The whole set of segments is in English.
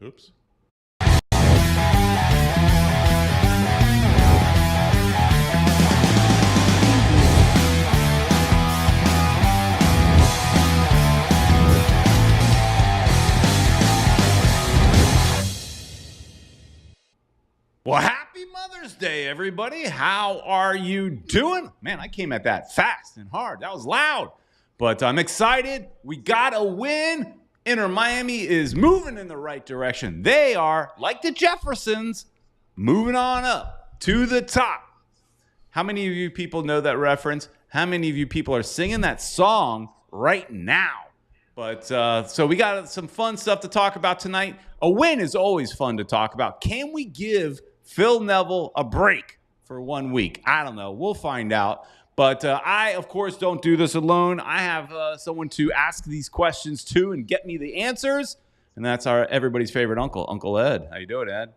Oops. Well, happy Mother's Day, everybody. How are you doing? Man, I came at that fast and hard. That was loud. But I'm excited. We got a win. Inter Miami is moving in the right direction. They are, like the Jeffersons, moving on up to the top. How many of you people know that reference? How many of you people are singing that song right now? But so we got some fun stuff to talk about tonight. A win is always fun to talk about. Can we give Phil Neville a break for 1 week? I don't know. We'll find out. But I, of course, don't do this alone. I have someone to ask these questions to and get me the answers. And that's our everybody's favorite uncle, Uncle Ed. How you doing, Ed?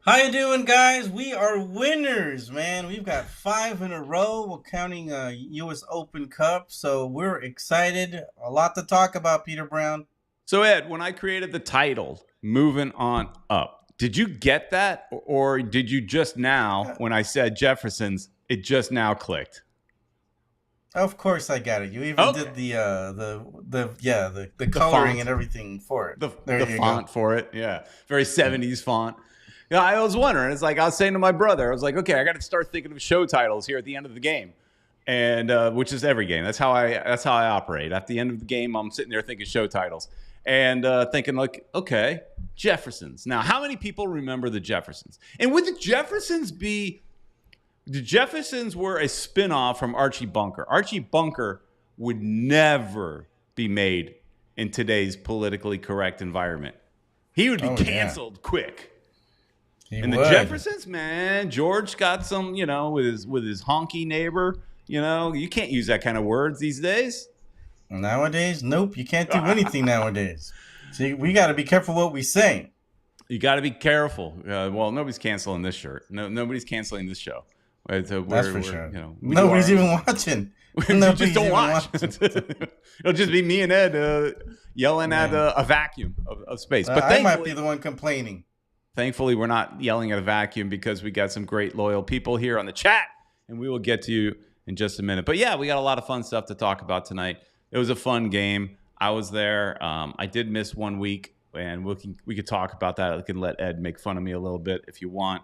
How you doing, guys? We are winners, man. We've got 5 in a row. We're counting U.S. Open Cup. So we're excited. A lot to talk about, Peter Brown. So, Ed, when I created the title, Moving On Up, did you get that? Or did you just now, when I said Jeffersons, it just now clicked? Of course I got it. You even did the coloring and everything for it. The font for it, yeah. Very 70s font. Yeah, I was wondering. It's like I was saying to my brother, I was like, okay, I got to start thinking of show titles here at the end of the game, and which is every game. That's how I operate. At the end of the game, I'm sitting there thinking show titles and thinking like, okay, Jeffersons. Now, how many people remember the Jeffersons? And would the Jeffersons be? The Jeffersons were a spinoff from Archie Bunker. Archie Bunker would never be made in today's politically correct environment. He would be canceled quick. And the Jeffersons, man, George got some, with his honky neighbor. You can't use that kind of words these days. Nowadays, nope, you can't do anything nowadays. See, we got to be careful what we say. You got to be careful. Well, nobody's canceling this shirt. No, nobody's canceling this show. That's for sure. Nobody's even watching. We just don't watch. It'll just be me and Ed yelling at a vacuum of space. But I might be the one complaining. Thankfully, we're not yelling at a vacuum because we got some great loyal people here on the chat, and we will get to you in just a minute. But yeah, we got a lot of fun stuff to talk about tonight. It was a fun game. I was there. I did miss 1 week, and we could talk about that. I can let Ed make fun of me a little bit if you want.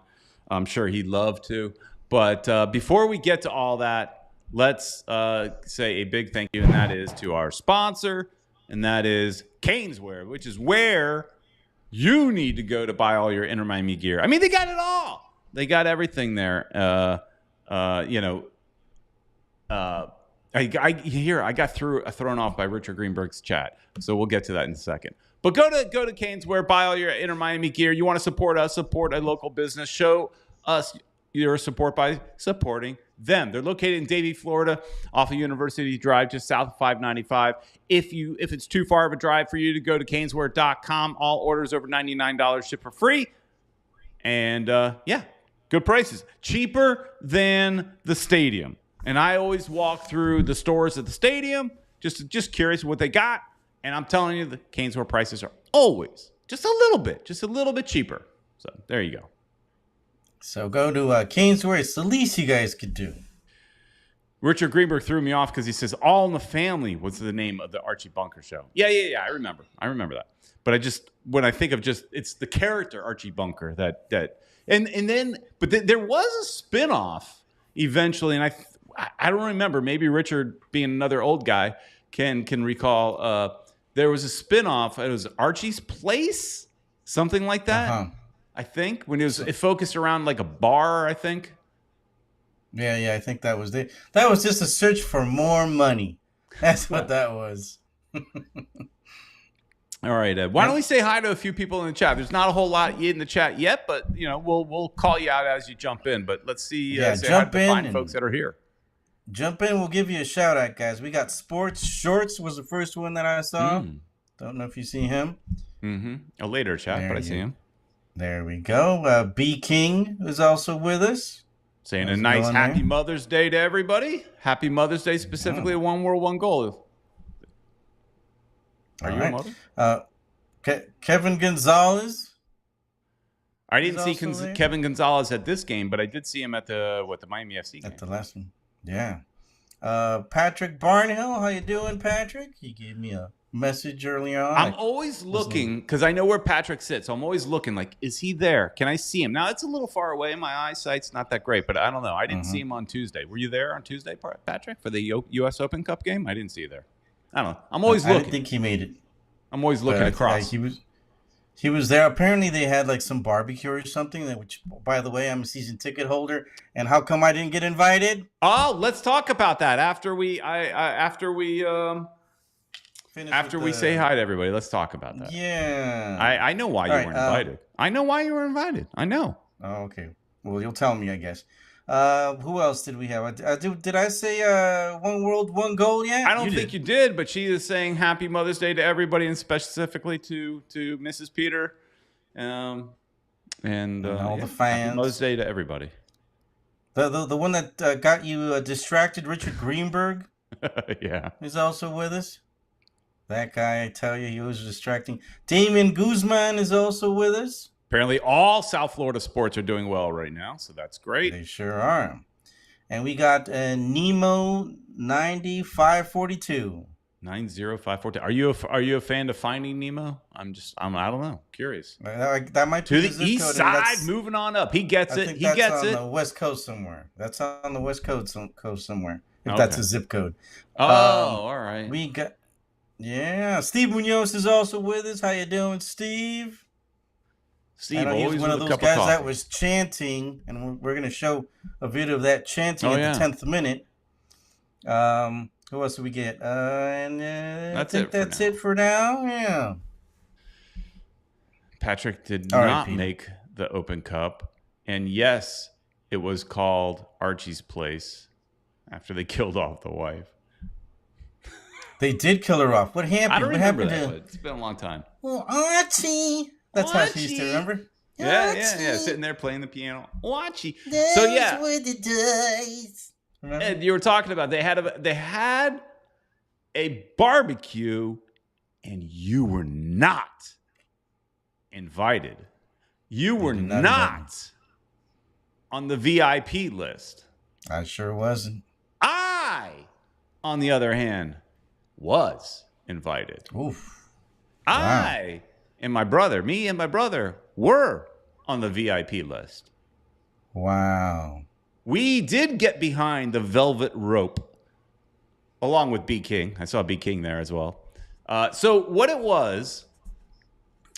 I'm sure he'd love to. But before we get to all that, let's say a big thank you, and that is to our sponsor, and that is Caneswear, which is where you need to go to buy all your Inter Miami gear. I mean, they got it all. They got everything there. I got thrown off by Richard Greenberg's chat, so we'll get to that in a second. But go to Caneswear, buy all your Inter Miami gear. You want to support us, support a local business, show us your support by supporting them. They're located in Davie, Florida, off of University Drive, just south of 595. If it's too far of a drive for you to go to caneswear.com, all orders over $99 ship for free. And good prices. Cheaper than the stadium. And I always walk through the stores at the stadium, just curious what they got. And I'm telling you, the Caneswear prices are always just a little bit cheaper. So there you go. So go to Caneswear. It's the least you guys could do. Richard Greenberg threw me off because he says All in the Family was the name of the Archie Bunker show. Yeah. I remember that. But when I think of it's the character Archie Bunker that there was a spinoff eventually, and I don't remember. Maybe Richard, being another old guy, can recall. There was a spinoff. It was Archie's Place, something like that. Uh-huh. I think when it focused around like a bar, I think. Yeah, I think that was it. That was just a search for more money. That's what that was. All right, Ed. Why don't we say hi to a few people in the chat? There's not a whole lot in the chat yet, but we'll call you out as you jump in. But let's see. Say hi to the fine folks that are here. Jump in. We'll give you a shout out, guys. We got Sports Shorts was the first one that I saw. Don't know if you see him. A later chat, but I see him. There we go. B King is also with us. Saying a nice happy Mother's Day to everybody. Happy Mother's Day, specifically One World, One Goal. Are you a mother? Kevin Gonzalez. I didn't see there. Kevin Gonzalez at this game, but I did see him at the Miami FC game. At the last one. Yeah. Patrick Barnhill, how you doing, Patrick? He gave me a message early on. I'm always looking because I know where Patrick sits. So I'm always looking like, is he there? Can I see him? Now, it's a little far away. My eyesight's not that great, but I don't know. I didn't see him on Tuesday. Were you there on Tuesday, Patrick, for the U.S. Open Cup game? I didn't see you there. I don't know. I'm always looking. I didn't think he made it. I'm always looking across. He was there. Apparently, they had like some barbecue or something. Which, by the way, I'm a season ticket holder. And how come I didn't get invited? Oh, let's talk about that after we say hi to everybody. Let's talk about that. Yeah. I know why you weren't invited. I know why you were invited. I know. Oh, okay. Well, you'll tell me, I guess. Who else did we have? Did I say one world, one goal yet? I don't think you did, but she is saying Happy Mother's Day to everybody, and specifically to Mrs. Peter, and all the fans. Happy Mother's Day to everybody. The one that got you distracted, Richard Greenberg. Yeah, is also with us. That guy, I tell you, he was distracting. Damien Guzman is also with us. Apparently, all South Florida sports are doing well right now, so that's great. They sure are. And we got Nemo 9542. 90542. Are you a fan of Finding Nemo? I don't know. Curious. That might be to the east side, moving on up. He gets it. He gets it. On the West Coast somewhere. That's on the West Coast somewhere. If that's a zip code. Oh, all right. We got Steve Munoz is also with us. How you doing, Steve? Steve, always one of those guys that was chanting, and we're going to show a video of that chanting at the 10th minute. Who else do we get? I think that's it for now. Yeah. Patrick did not make the Open Cup, and yes, it was called Archie's Place after they killed off the wife. They did kill her off. What happened? I don't remember that. It's been a long time. Well, Archie. That's how she used to remember. Yeah. Sitting there playing the piano. Archie. So yeah. Were the days. And you were talking about they had a barbecue, and you were not invited. You were not on the VIP list. I sure wasn't. I, on the other hand, was invited. Oof. Me and my brother were on the VIP list. Wow. We did get behind the velvet rope along with B. King. I saw B. King there as well. So what it was,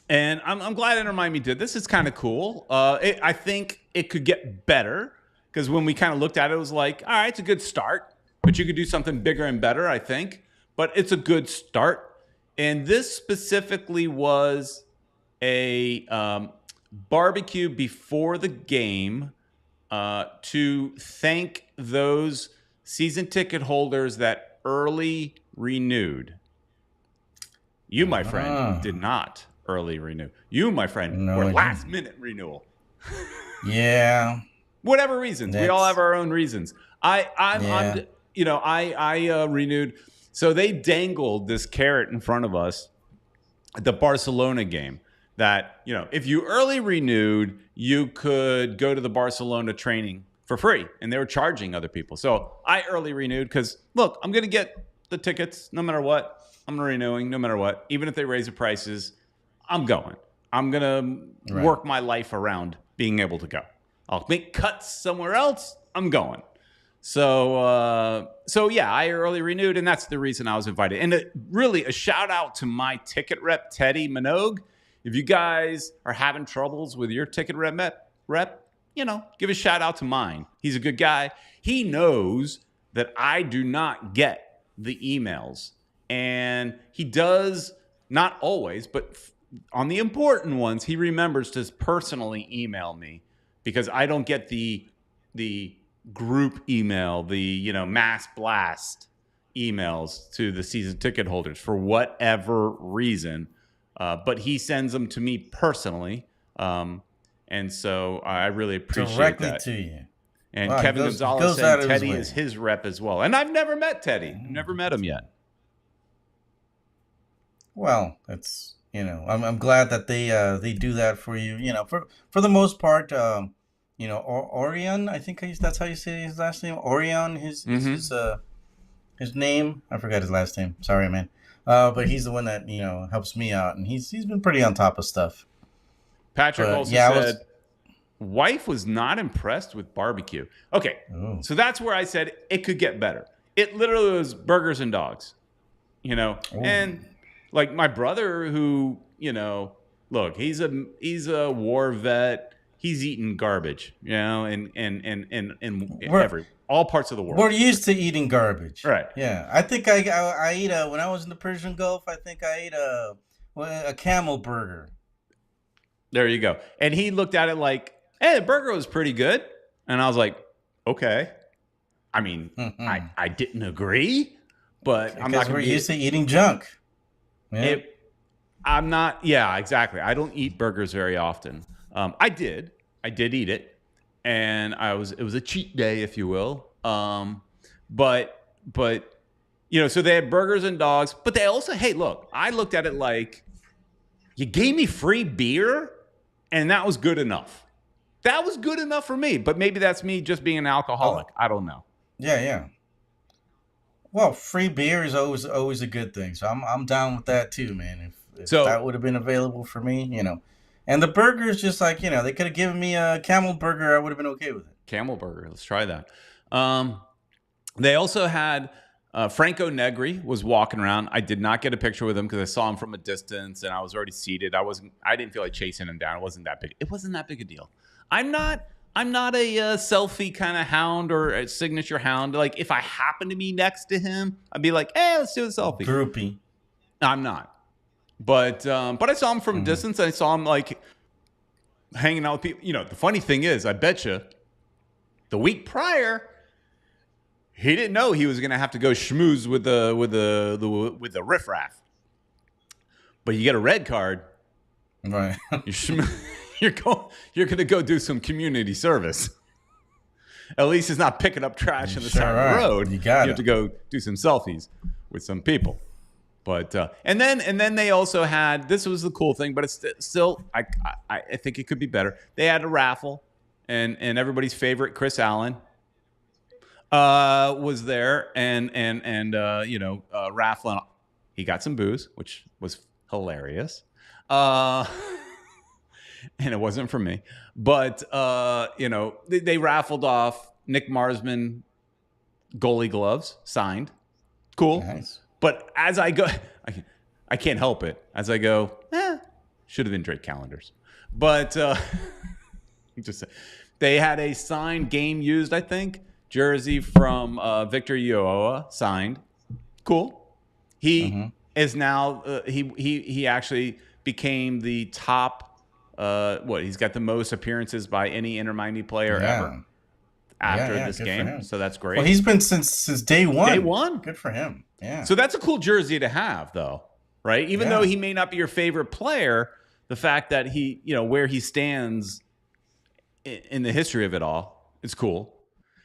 and I'm glad Enter did this. It's kind of cool. I think it could get better because when we kind of looked at it, it was like, all right, it's a good start, but you could do something bigger and better, I think. But it's a good start. And this specifically was a barbecue before the game to thank those season ticket holders that early renewed. You, my friend, did not early renew. You, my friend, were last minute renewal. Yeah. Whatever reasons. We all have our own reasons. I renewed. So they dangled this carrot in front of us at the Barcelona game that, if you early renewed, you could go to the Barcelona training for free, and they were charging other people. So I early renewed because, look, I'm going to get the tickets no matter what. I'm renewing no matter what. Even if they raise the prices, I'm going. I'm going to work my life around being able to go. I'll make cuts somewhere else. I'm going. So yeah, I early renewed, and that's the reason I was invited. And really a shout out to my ticket rep, Teddy Minogue. If you guys are having troubles with your ticket rep, give a shout out to mine. He's a good guy. He knows that I do not get the emails, and he does not always, but on the important ones, he remembers to personally email me because I don't get the group email, the mass blast emails to the season ticket holders for whatever reason. But he sends them to me personally. And so I really appreciate directly that. To you. And Kevin Gonzalez said Teddy is his rep as well. And I've never met Teddy. Never met him yet. Well, that's I'm glad that they do that for you. For the most part, Orion. I think that's how you say his last name. Orion. His name. I forgot his last name. Sorry, man. But he's the one that helps me out, and he's been pretty on top of stuff. Patrick also said, wife was not impressed with barbecue. Okay, so that's where I said it could get better. It literally was burgers and dogs, and like my brother who, look, he's a war vet. He's eating garbage, in all parts of the world. We're used to eating garbage. Right. Yeah. I think I ate when I was in the Persian Gulf, I think I ate a camel burger. There you go. And he looked at it like, hey, the burger was pretty good. And I was like, okay. I mean, I didn't agree, but I'm not going to we're used to eating junk. Yeah. I'm not. Yeah, exactly. I don't eat burgers very often. I did eat it, and it was a cheat day, if you will. But so they had burgers and dogs, but they also, hey, look, I looked at it like, you gave me free beer, and that was good enough. That was good enough for me, but maybe that's me just being an alcoholic. I don't know. Yeah. Well, free beer is always a good thing, so I'm down with that too, man. If that would have been available for me, And the burger is just like, they could have given me a camel burger. I would have been okay with it. Camel burger. Let's try that. They also had Franco Negri was walking around. I did not get a picture with him because I saw him from a distance and I was already seated. I didn't feel like chasing him down. It wasn't that big a deal. I'm not a selfie kind of hound or a signature hound. Like if I happen to be next to him, I'd be like, hey, let's do a selfie. Groupie. I'm not. But I saw him from a distance. And I saw him like hanging out with people. The funny thing is, I bet you the week prior, he didn't know he was going to have to go schmooze with the riffraff. But you get a red card, right? You're going to go do some community service. At least it's not picking up trash on the side of the road. You have to go do some selfies with some people. But and then they also had, this was the cool thing, but it's still I think it could be better. They had a raffle, and everybody's favorite Chris Allen was there and raffling. He got some booze, which was hilarious, and it wasn't for me. But they raffled off Nick Marsman goalie gloves signed. Cool. Nice. But as I go, I can't help it. As I go, should have been Drake calendars. But just they had a signed game used, I think, jersey from Victor Ulloa signed. Cool. He is now he actually became the top. He's got the most appearances by any Inter Miami player ever after this game. So that's great. Well, he's been since day one. Day one. Good for him. Yeah. So that's a cool jersey to have, though, right? Even though he may not be your favorite player, the fact that he, where he stands in the history of it all, is cool.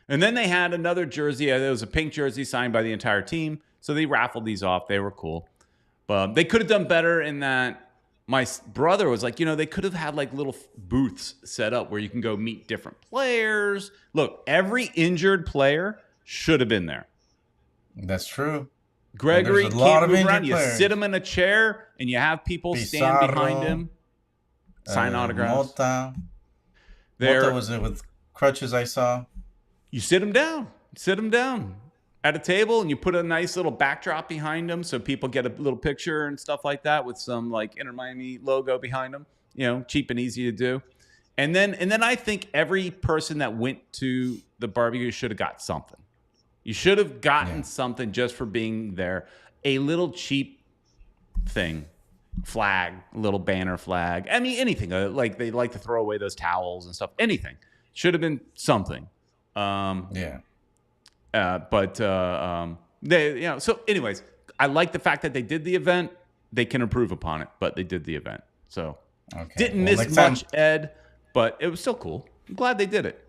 And then they had another jersey. It was a pink jersey signed by the entire team. So they raffled these off. They were cool. But they could have done better in that my brother was like, they could have had like little booths set up where you can go meet different players. Look, every injured player should have been there. That's true. Gregory can't move around. You sit him in a chair and you have people stand behind him, sign autographs. Mota was it with crutches, I saw. You sit him down at a table and you put a nice little backdrop behind him so people get a little picture and stuff like that with some like Inter Miami logo behind them. Cheap and easy to do. And then I think every person that went to the barbecue should have got something. You should have gotten something just for being there. A little cheap thing, flag, little banner flag. I mean, anything. Like they like to throw away those towels and stuff. Anything. Should have been something. They, so anyways, I like the fact that they did the event. They can improve upon it, but they did the event. So didn't miss much, Ed, but it was still cool. I'm glad they did it.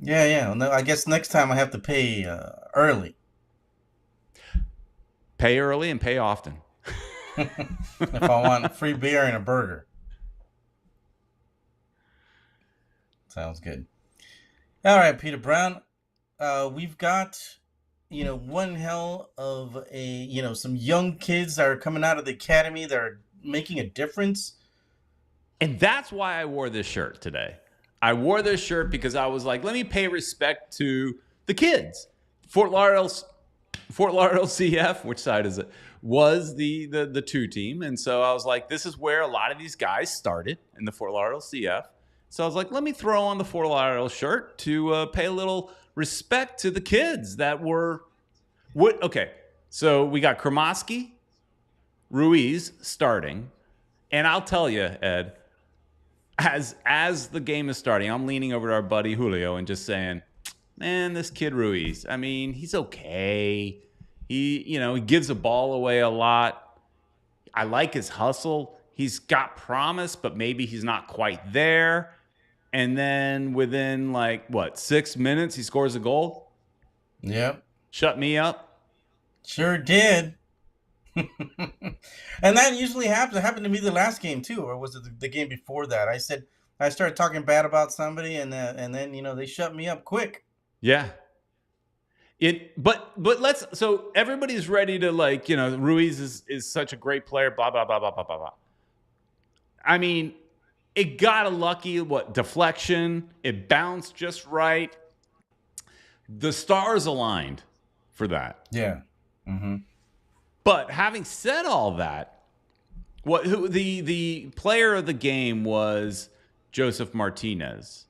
Yeah. No, I guess next time I have to pay early. Pay early and pay often. If I want free beer and a burger. Sounds good. All right, Peter Brown. We've got, one hell of some young kids that are coming out of the academy that are making a difference. And that's why I wore this shirt today. I wore this shirt because I was like, let me pay respect to the kids. Fort Lauderdale CF, which side is it? Was the 2 team. And so I was like, this is where a lot of these guys started in the Fort Lauderdale CF. So I was like, let me throw on the Fort Lauderdale shirt to pay a little respect to the kids that were okay. So we got Kremoski, Ruiz starting. And I'll tell you, Ed, as the game is starting, I'm leaning over to our buddy Julio and just saying, man, this kid Ruiz, I mean, he's okay. He gives the ball away a lot. I like his hustle. He's got promise, but maybe he's not quite there. And then within 6 minutes, he scores a goal. Yep. Shut me up. Sure did. And that usually happens. It happened to me the last game too, or was it the game before that? I started talking bad about somebody, and then they shut me up quick. Yeah. But so everybody's ready to Ruiz is such a great player. Blah blah blah blah blah blah blah. I mean, it got a lucky deflection. It bounced just right. The stars aligned for that. Yeah. Mm-hmm. But having said all that, the player of the game was Joseph Martinez.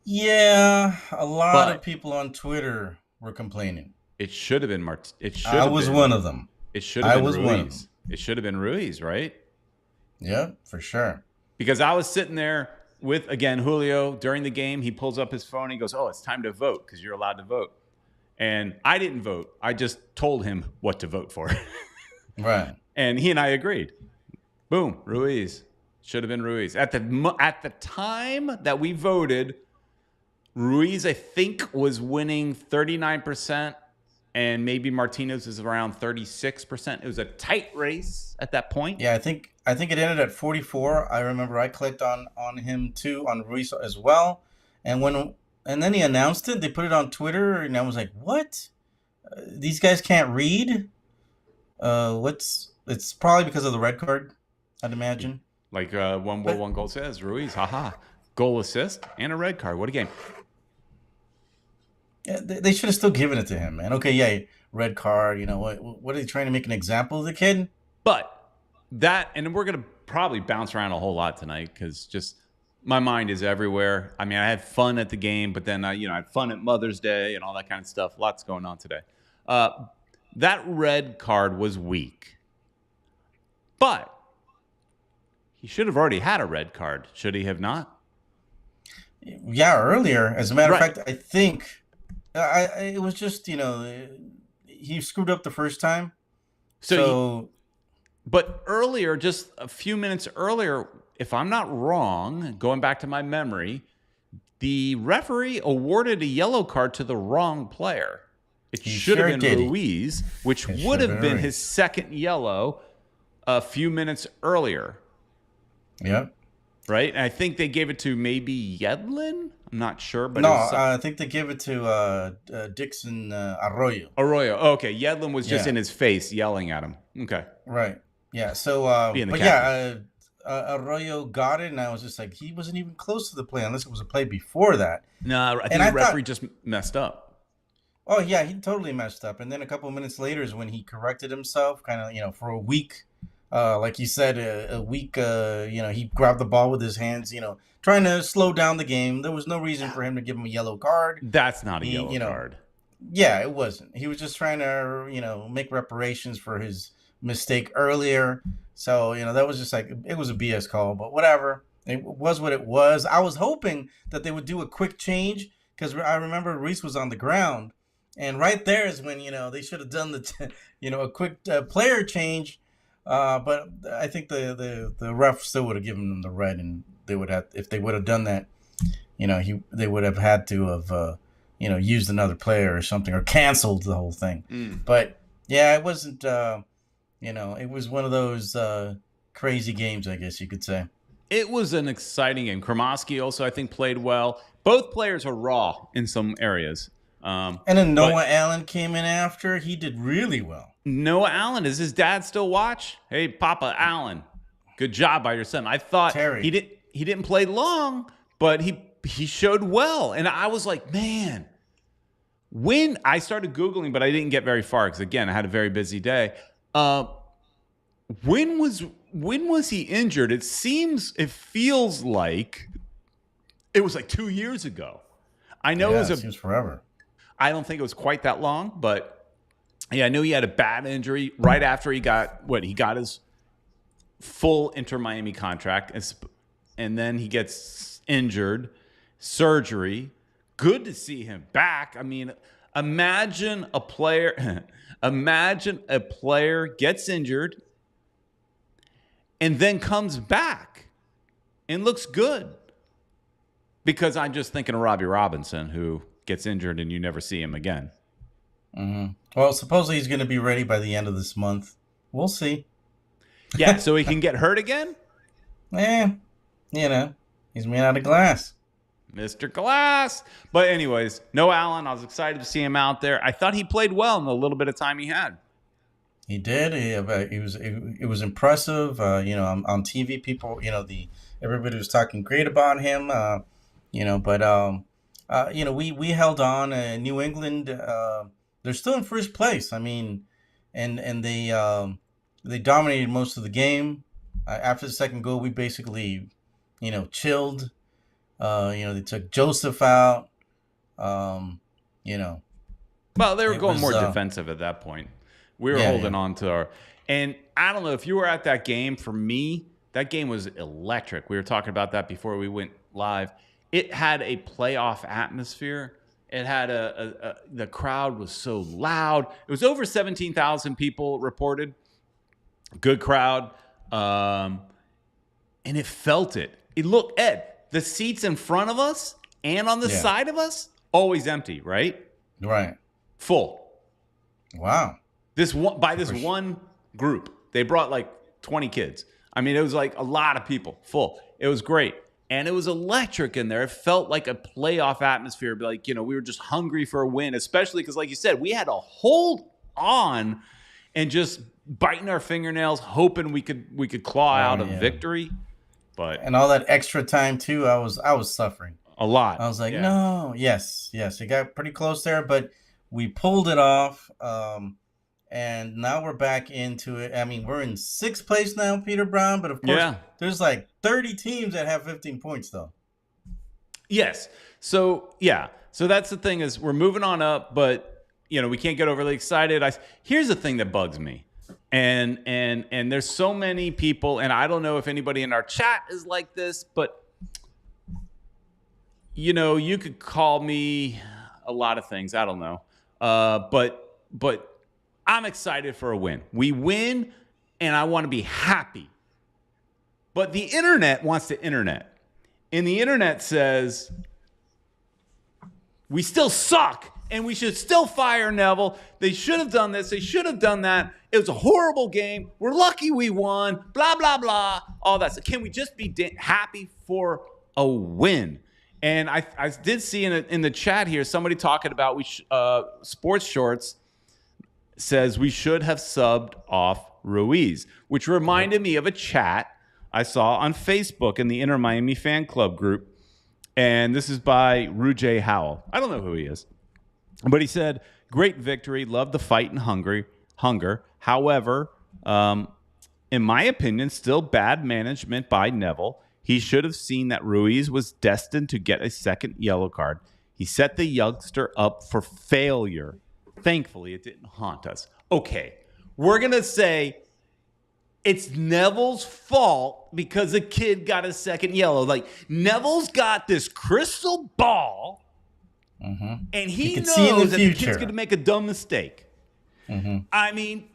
Yeah, a lot of people on Twitter were complaining. It should have been I was one of them. It should have been Ruiz. It should have been Ruiz, right? Yeah, for sure. Because I was sitting there with, again, Julio during the game. He pulls up his phone. He goes, oh, it's time to vote because you're allowed to vote. And I didn't vote. I just told him what to vote for. Right. And he and I agreed. Boom, Ruiz. Should have been Ruiz. At the time that we voted, Ruiz, I think, was winning 39%, and maybe Martinez was around 36%. It was a tight race at that point. Yeah, I think it ended at 44. I remember I clicked on him too, on Ruiz as well. And then he announced it. They put it on Twitter, and I was like, "What? These guys can't read? It's probably because of the red card, I'd imagine." Like one goal says, Ruiz, haha, goal assist and a red card. What a game! Yeah, they should have still given it to him, man. Okay, yeah, red card. What are they trying to make an example of the kid? But and we're gonna probably bounce around a whole lot tonight because just. My mind is everywhere. I mean, I had fun at the game, but then I had fun at Mother's Day and all that kind of stuff. Lots going on today. That red card was weak, but he should have already had a red card. Should he have not? Yeah, earlier. As a matter of fact, I think it was just he screwed up the first time. But earlier, just a few minutes earlier, if I'm not wrong, going back to my memory, the referee awarded a yellow card to the wrong player. It should have been Ruiz, which would have been his second yellow a few minutes earlier. Yep. Right? And I think they gave it to maybe Yedlin. I'm not sure, but I think they gave it to Dixon Arroyo. Arroyo. Oh, okay. Yedlin was just in his face yelling at him. Okay. Right. Yeah. So, Arroyo got it, and I was just like, he wasn't even close to the play unless it was a play before that. No, I think the referee just messed up. Oh yeah, he totally messed up. And then a couple of minutes later is when he corrected himself, kind of, for a week. Like you said, a week. He grabbed the ball with his hands, trying to slow down the game. There was no reason for him to give him a yellow card. That's not a yellow card. Yeah, it wasn't. He was just trying to, make reparations for his mistake earlier. So, that was just like, it was a BS call, but whatever. It was what it was. I was hoping that they would do a quick change because I remember Reese was on the ground. And right there is when, they should have done a quick player change. But I think the ref still would have given them the red, and they would have, if they would have done that, they would have had to have, used another player or something, or canceled the whole thing. But yeah, it wasn't It was one of those crazy games, I guess you could say. It was an exciting game. Kromoski also, I think, played well. Both players are raw in some areas. And then But Noah Allen came in after. He did really well. Noah Allen, does his dad still watch? Hey, Papa Allen, good job by your son. I thought Terry. he didn't play long, but he showed well. And I was like, man, when I started Googling, but I didn't get very far because, again, I had a very busy day. When was he injured? It feels like it was like 2 years ago. I know it seems forever. I don't think it was quite that long, but yeah, I knew he had a bad injury right after he got his full Inter Miami contract, and then he gets injured, surgery. Good to see him back. I mean, imagine a player gets injured and then comes back and looks good. Because I'm just thinking of Robbie Robinson, who gets injured and you never see him again. Mm-hmm. Well, supposedly he's going to be ready by the end of this month. We'll see. Yeah, so he can get hurt again? He's made out of glass. Mr. Glass. But anyways, Noah Allen, I was excited to see him out there. I thought he played well in the little bit of time he had. He did. It was impressive. On TV, people, everybody was talking great about him. We held on. New England, they're still in first place. I mean, and they dominated most of the game. After the second goal, we basically, chilled. They took Joseph out. Well, they were going more defensive at that point. We were holding on to our, and I don't know if you were at that game. For me, that game was electric. We were talking about that before we went live. It had a playoff atmosphere. It had the crowd was so loud. It was over 17,000 people reported. Good crowd. And it felt it. It looked, Ed, the seats in front of us and on the side of us, always empty, right? Right. Full. Wow. This one group, they brought like 20 kids. I mean, it was like a lot of people, full. It was great. And it was electric in there. It felt like a playoff atmosphere. Like, we were just hungry for a win, especially because, like you said, we had to hold on and just biting our fingernails, hoping we could claw out a victory. And all that extra time too, I was suffering a lot. I was like, no, yes, it got pretty close there, but we pulled it off. And now we're back into it. I mean, we're in sixth place now, Peter Brown, but of course, there's like 30 teams that have 15 points, though. Yes. So, So that's the thing is we're moving on up, but, we can't get overly excited. Here's the thing that bugs me. And there's so many people, and I don't know if anybody in our chat is like this, but, you could call me a lot of things. I don't know. But I'm excited for a win. We win, and I want to be happy. But the internet wants to internet. And the internet says, we still suck, and we should still fire Neville. They should have done this. They should have done that. It was a horrible game. We're lucky we won. Blah, blah, blah. All that. So can we just be happy for a win? And I did see in the chat here somebody talking about Sports Shorts says we should have subbed off Ruiz, which reminded me of a chat I saw on Facebook in the Inter Miami fan club group. And this is by Rujay Howell. I don't know who he is. But he said, great victory. Love the fight and hunger. However, in my opinion, still bad management by Neville. He should have seen that Ruiz was destined to get a second yellow card. He set the youngster up for failure. Thankfully, it didn't haunt us. Okay, we're going to say it's Neville's fault because the kid got a second yellow. Like, Neville's got this crystal ball, and he knows that the kid's going to make a dumb mistake. I mean,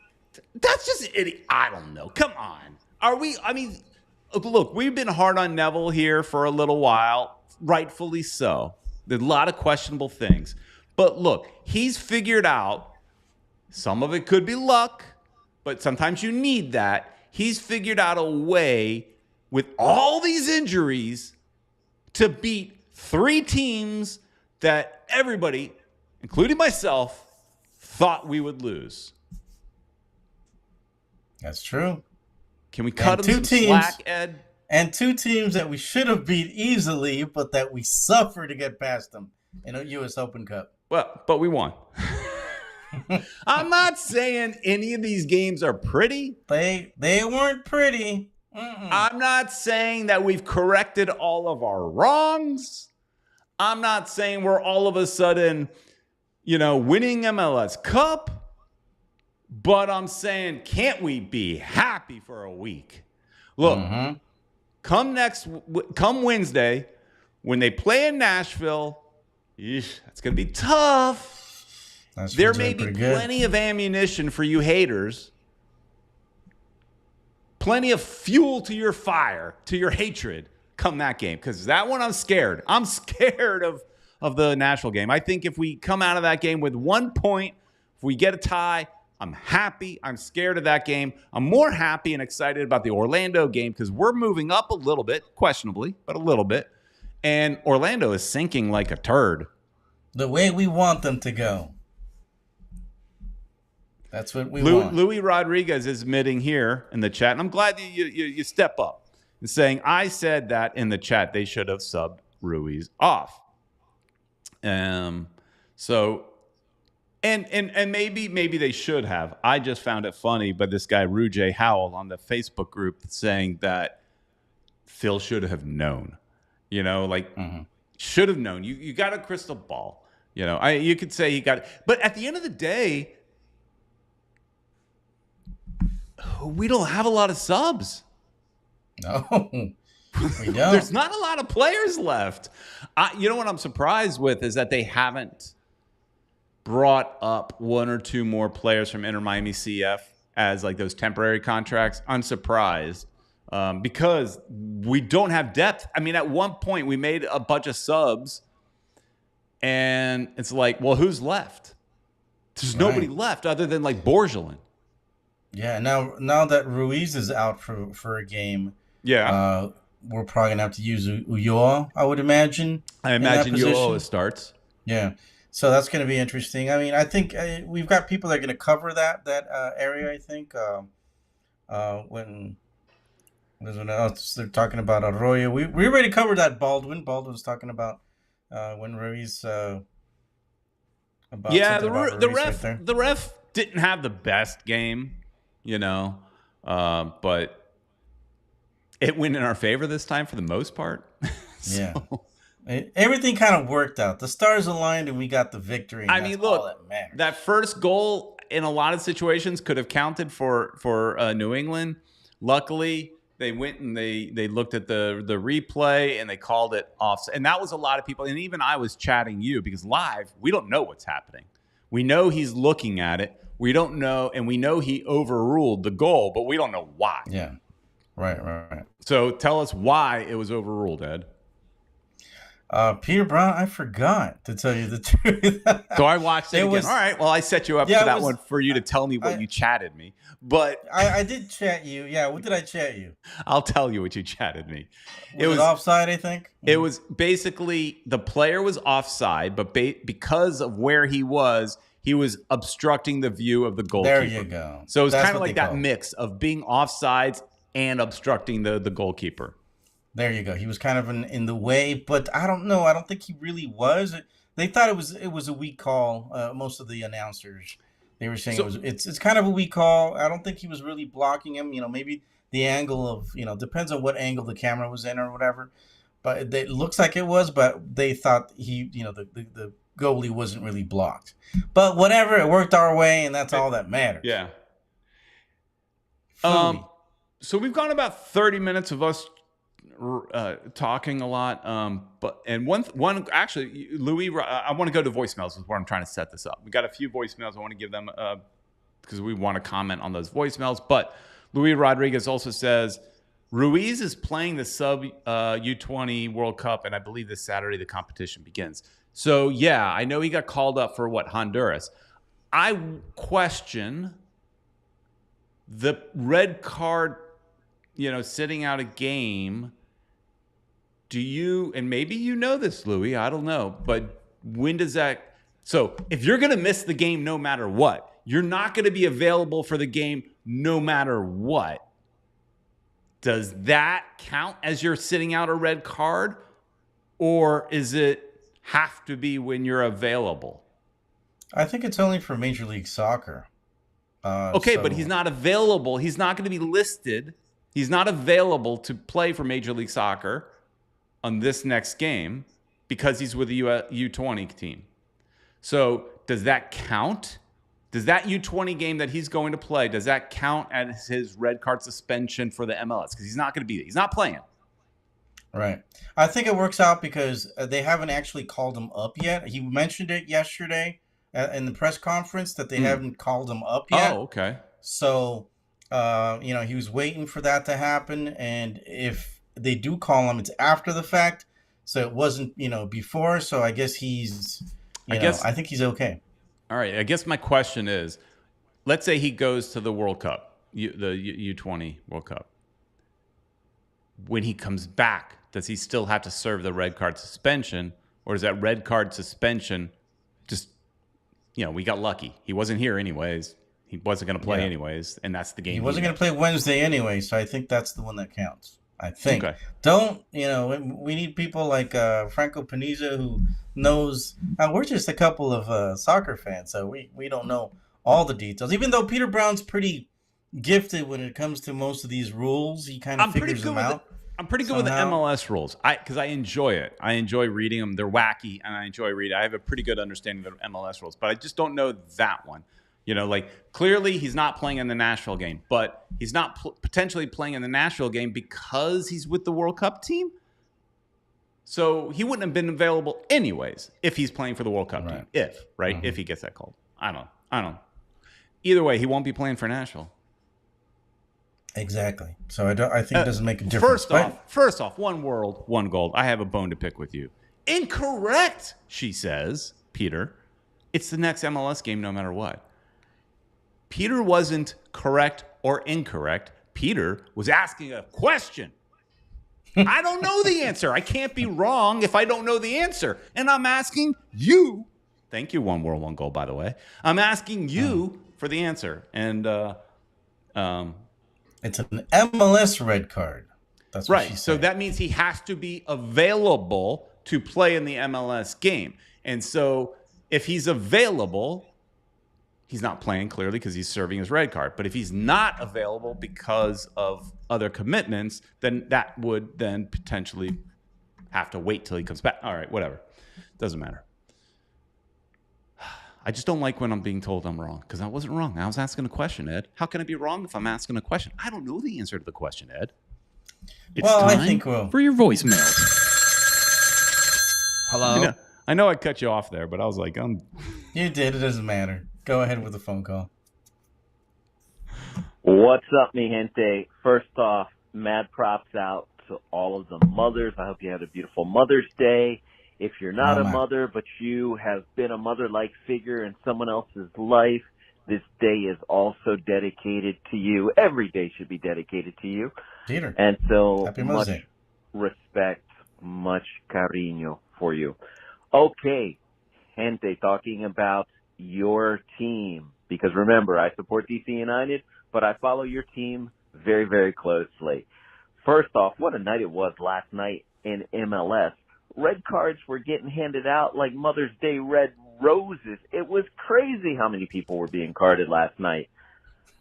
that's just idiot. I don't know. Come on. Look, we've been hard on Neville here for a little while, rightfully so. There's a lot of questionable things. But look, he's figured out some of it could be luck, but sometimes you need that. He's figured out a way with all these injuries to beat 3 teams that everybody, including myself, thought we would lose. That's true. Can we cut him some slack, Ed? And 2 teams that we should have beat easily, but that we suffered to get past them in a U.S. Open Cup. Well, but we won. I'm not saying any of these games are pretty. They weren't pretty. I'm not saying that we've corrected all of our wrongs. I'm not saying we're all of a sudden, winning MLS Cup. But I'm saying, can't we be happy for a week? Look, come Wednesday, when they play in Nashville, that's going to be tough. There may be plenty of ammunition for you haters. Plenty of fuel to your fire, to your hatred, come that game. Because that one, I'm scared. I'm scared of the Nashville game. I think if we come out of that game with 1 point, if we get a tie, I'm happy. I'm scared of that game. I'm more happy and excited about the Orlando game because we're moving up a little bit, questionably, but a little bit. And Orlando is sinking like a turd. The way we want them to go. That's what we want. Louis Rodriguez is admitting here in the chat, and I'm glad that you step up and saying, I said that in the chat they should have subbed Ruiz off. So, and maybe they should have. I just found it funny, but this guy Rujay Howell on the Facebook group saying that Phil should have known. Should have known. You got a crystal ball. You could say he got it, but at the end of the day, we don't have a lot of subs. No, we don't. There's not a lot of players left. What I'm surprised with is that they haven't brought up 1 or 2 more players from Inter Miami CF as like those temporary contracts. I'm surprised because we don't have depth. I mean, at one point we made a bunch of subs and it's like, well, who's left? There's nobody left other than like Borgelin. Yeah, now that Ruiz is out for a game, we're probably gonna have to use Ulloa, I would imagine. I imagine Ulloa starts. Yeah, so that's gonna be interesting. I mean, I think we've got people that are gonna cover that area. I think when they're talking about Arroyo, we already covered that. Baldwin's talking about when Ruiz. The ref didn't have the best game. But it went in our favor this time for the most part. Yeah. Everything kind of worked out. The stars aligned and we got the victory. I mean, look, that first goal in a lot of situations could have counted for New England. Luckily, they went and they looked at the replay and they called it off. And that was a lot of people. And even I was chatting you because live, we don't know what's happening. We know he's looking at it. We don't know, and we know he overruled the goal, but we don't know why. Yeah, right. So tell us why it was overruled, Ed. Peter Brown, I forgot to tell you the truth. So I watched it again. All right, well, I set you up for that one for you to tell me what you chatted me. But I did chat you. Yeah, what did I chat you? I'll tell you what you chatted me. It was offside, I think? It was basically the player was offside, but because of where he was obstructing the view of the goalkeeper. There you go. So it was kind of like that mix of being offsides and obstructing the goalkeeper. There you go. He was kind of in the way, but I don't know. I don't think he really was. They thought it was a weak call. Most of the announcers, they were saying it's kind of a weak call. I don't think he was really blocking him. Maybe the angle of depends on what angle the camera was in or whatever. But it looks like it was. But they thought he the goalie wasn't really blocked. But whatever, it worked our way, and that's all that matters. Yeah. So we've gone about 30 minutes of us talking a lot. But one actually, Louis, I want to go to voicemails is where I'm trying to set this up. We got a few voicemails. I want to give them because we want to comment on those voicemails. But Louis Rodriguez also says Ruiz is playing the sub U20 World Cup, and I believe this Saturday the competition begins. So, yeah, I know he got called up for, Honduras. I question the red card, sitting out a game, do you, and maybe you know this, Louis, I don't know, but when does that, so if you're going to miss the game no matter what, you're not going to be available for the game no matter what. Does that count as you're sitting out a red card? Or is it have to be when you're available? I think it's only for Major League Soccer. Okay, but he's not available. He's not going to be listed. He's not available to play for Major League Soccer on this next game because he's with the U20 team. So does that count? Does that U20 game that he's going to play, does that count as his red card suspension for the MLS? Because he's not going to be there. He's not playing. Right. I think it works out because they haven't actually called him up yet. He mentioned it yesterday in the press conference that they haven't called him up yet. Oh, okay. So, he was waiting for that to happen. And if they do call him, it's after the fact. So it wasn't, before. So I guess I think he's okay. All right. I guess my question is, let's say he goes to the World Cup, the U20 World Cup. When he comes back, does he still have to serve the red card suspension? Or is that red card suspension just, we got lucky. He wasn't here anyways. He wasn't going to play anyways. And that's the game. He wasn't going to play Wednesday anyway. So I think that's the one that counts. I think. Okay. We need people like Franco Paniza who knows. We're just a couple of soccer fans, so we don't know all the details. Even though Peter Brown's pretty gifted when it comes to most of these rules, he kind of figures them out. I'm pretty good with the MLS rules because I enjoy it. I enjoy reading them. They're wacky, and I enjoy reading. I have a pretty good understanding of the MLS rules, but I just don't know that one. Clearly he's not playing in the Nashville game, but he's not potentially playing in the Nashville game because he's with the World Cup team. So he wouldn't have been available anyways if he's playing for the World Cup team. If he gets that called. I don't. Either way, he won't be playing for Nashville. Exactly. So I think it doesn't make a difference. First off, one world, one gold. I have a bone to pick with you. Incorrect, she says, Peter. It's the next MLS game no matter what. Peter wasn't correct or incorrect. Peter was asking a question. I don't know the answer. I can't be wrong if I don't know the answer. And I'm asking you. Thank you, one world, one goal, by the way. I'm asking you for the answer. And it's an MLS red card. That's what she said. So that means he has to be available to play in the MLS game. And so if he's available, he's not playing clearly because he's serving his red card. But if he's not available because of other commitments, then that would then potentially have to wait till he comes back. All right, whatever. Doesn't matter. I just don't like when I'm being told I'm wrong because I wasn't wrong. I was asking a question, Ed. How can I be wrong if I'm asking a question? I don't know the answer to the question, Ed. It's time for your voicemail. Hello? I know I cut you off there, but I was like, You did. It doesn't matter. Go ahead with the phone call. What's up, mi gente? First off, mad props out to all of the mothers. I hope you had a beautiful Mother's Day. If you're not a mother, but you have been a mother-like figure in someone else's life, this day is also dedicated to you. Every day should be dedicated to you. Peter. And so Happy much Mother's Day. respect, much cariño for you. Okay, gente, talking about your team. Because remember, I support DC United, but I follow your team very, very closely. First off, what a night it was last night in MLS. Red cards were getting handed out like Mother's Day red roses. It was crazy how many people were being carded last night.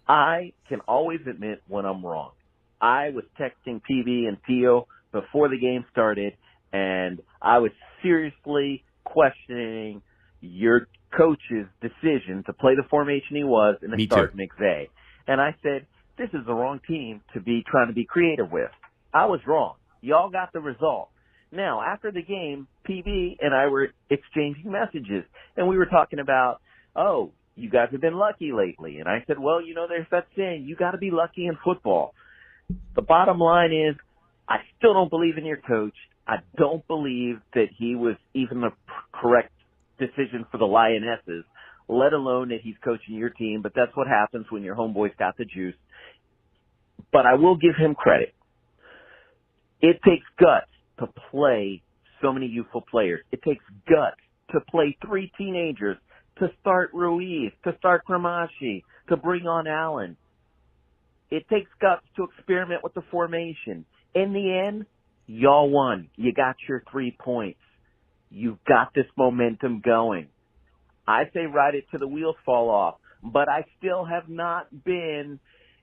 I can always admit when I'm wrong. I was texting PV and Tio before the game started, and I was seriously questioning your coach's decision to play the formation he was and to start McVay. And I said, this is the wrong team to be trying to be creative with. I was wrong. Y'all got the result. Now, after the game, PB and I were exchanging messages, and we were talking about, oh, you guys have been lucky lately. And I said, well, there's that saying, you got to be lucky in football. The bottom line is, I still don't believe in your coach. I don't believe that he was even the correct decision for the Lionesses, let alone that he's coaching your team. But that's what happens when your homeboys got the juice. but I will give him credit. It takes guts to play so many youthful players. It takes guts to play 3 teenagers, to start Ruiz, to start Cramashi, to bring on Allen. It takes guts to experiment with the formation. In the end, y'all won. You got your 3 points. You've got this momentum going. I say ride it till the wheels fall off, but I still have not been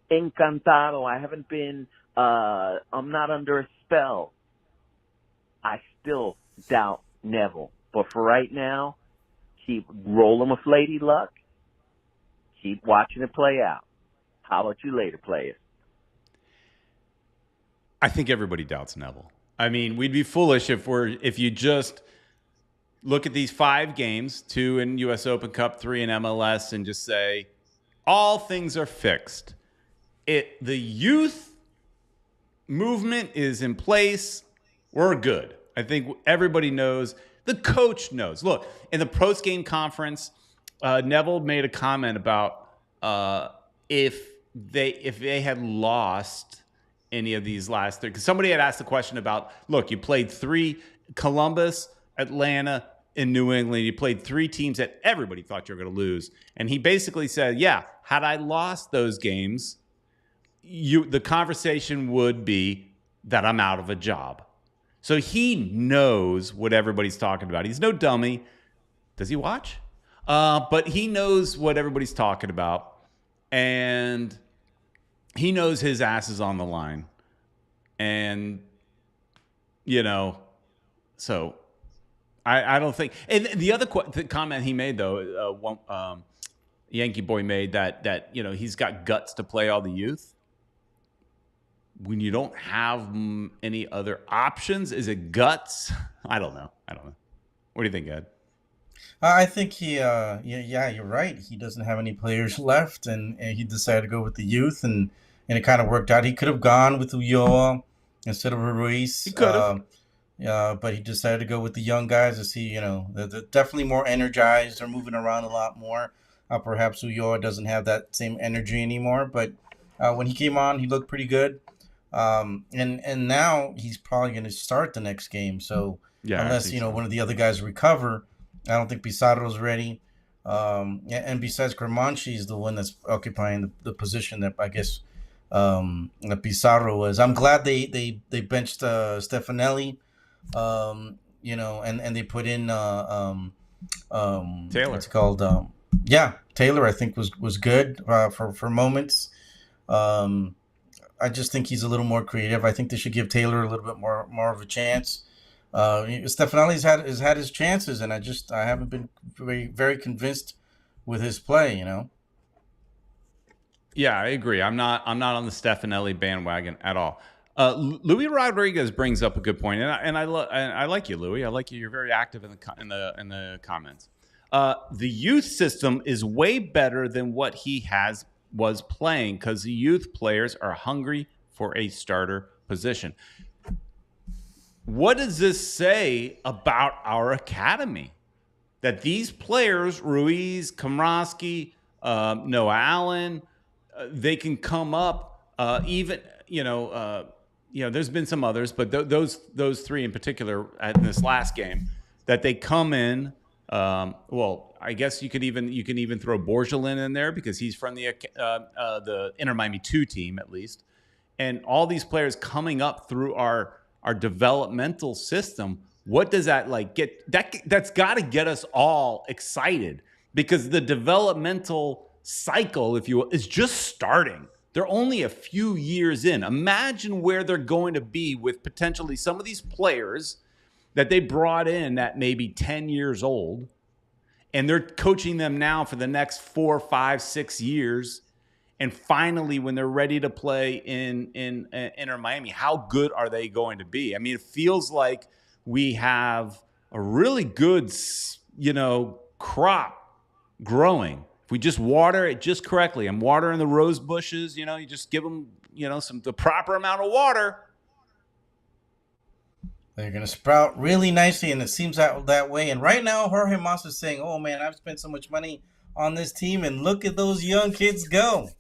encantado. I haven't been, I'm not under a spell. I still doubt Neville. But for right now, keep rolling with Lady Luck. Keep watching it play out. How about you later, players? I think everybody doubts Neville. I mean, we'd be foolish if you just look at these 5 games, 2 in U.S. Open Cup, 3 in MLS, and just say, all things are fixed. The youth movement is in place. We're good. I think everybody knows. The coach knows. Look, in the post-game conference, Neville made a comment about if they had lost any of these last 3. Because somebody had asked the question about, look, you played 3 Columbus, Atlanta, and New England. You played 3 teams that everybody thought you were going to lose. And he basically said, yeah, had I lost those games, the conversation would be that I'm out of a job. So he knows what everybody's talking about. He's no dummy. Does he watch? But he knows what everybody's talking about. And he knows his ass is on the line. And, so I don't think. And the other the comment he made, though, Yankee Boy made that he's got guts to play all the youth. When you don't have any other options, is it guts? I don't know. What do you think, Ed? I think he, you're right. He doesn't have any players left, and he decided to go with the youth, and it kind of worked out. He could have gone with Ulloa instead of Ruiz. He could have. But he decided to go with the young guys. As they're definitely more energized. They're moving around a lot more. Perhaps Ulloa doesn't have that same energy anymore, but when he came on, he looked pretty good. And now he's probably going to start the next game. So unless one of the other guys recover, I don't think Pizarro's ready. And besides, Cremonchi is the one that's occupying the position that I guess that Pizarro was. I'm glad they benched Stefanelli. And they put in Taylor. What's it called? Taylor I think was good for moments. I just think he's a little more creative. I think they should give Taylor a little bit more of a chance. Stefanelli's had his chances, and I haven't been very, very convinced with his play. Yeah, I agree. I'm not on the Stefanelli bandwagon at all. Louis Rodriguez brings up a good point, and I like you, Louis. I like you. You're very active in the comments. The youth system is way better than what he was playing because the youth players are hungry for a starter position. What does this say about our academy? That these players, Ruiz, Komrosky, Noah Allen, they can come up. There's been some others, but those 3 in particular in this last game, that they come in. I guess you can even throw Borgelin in there because he's from the Inter Miami 2 team at least, and all these players coming up through our developmental system. What does that get? That's got to get us all excited because the developmental cycle, if you will, is just starting. They're only a few years in. Imagine where they're going to be with potentially some of these players that they brought in at maybe 10 years old, and they're coaching them now for the next 4, 5, 6 years. And finally, when they're ready to play in Inter Miami, how good are they going to be? I mean, it feels like we have a really good, crop growing. If we just water it just correctly, I'm watering the rose bushes, you just give them, the proper amount of water. They're going to sprout really nicely, and it seems that way. And right now, Jorge Mas is saying, oh, man, I've spent so much money on this team, and look at those young kids go.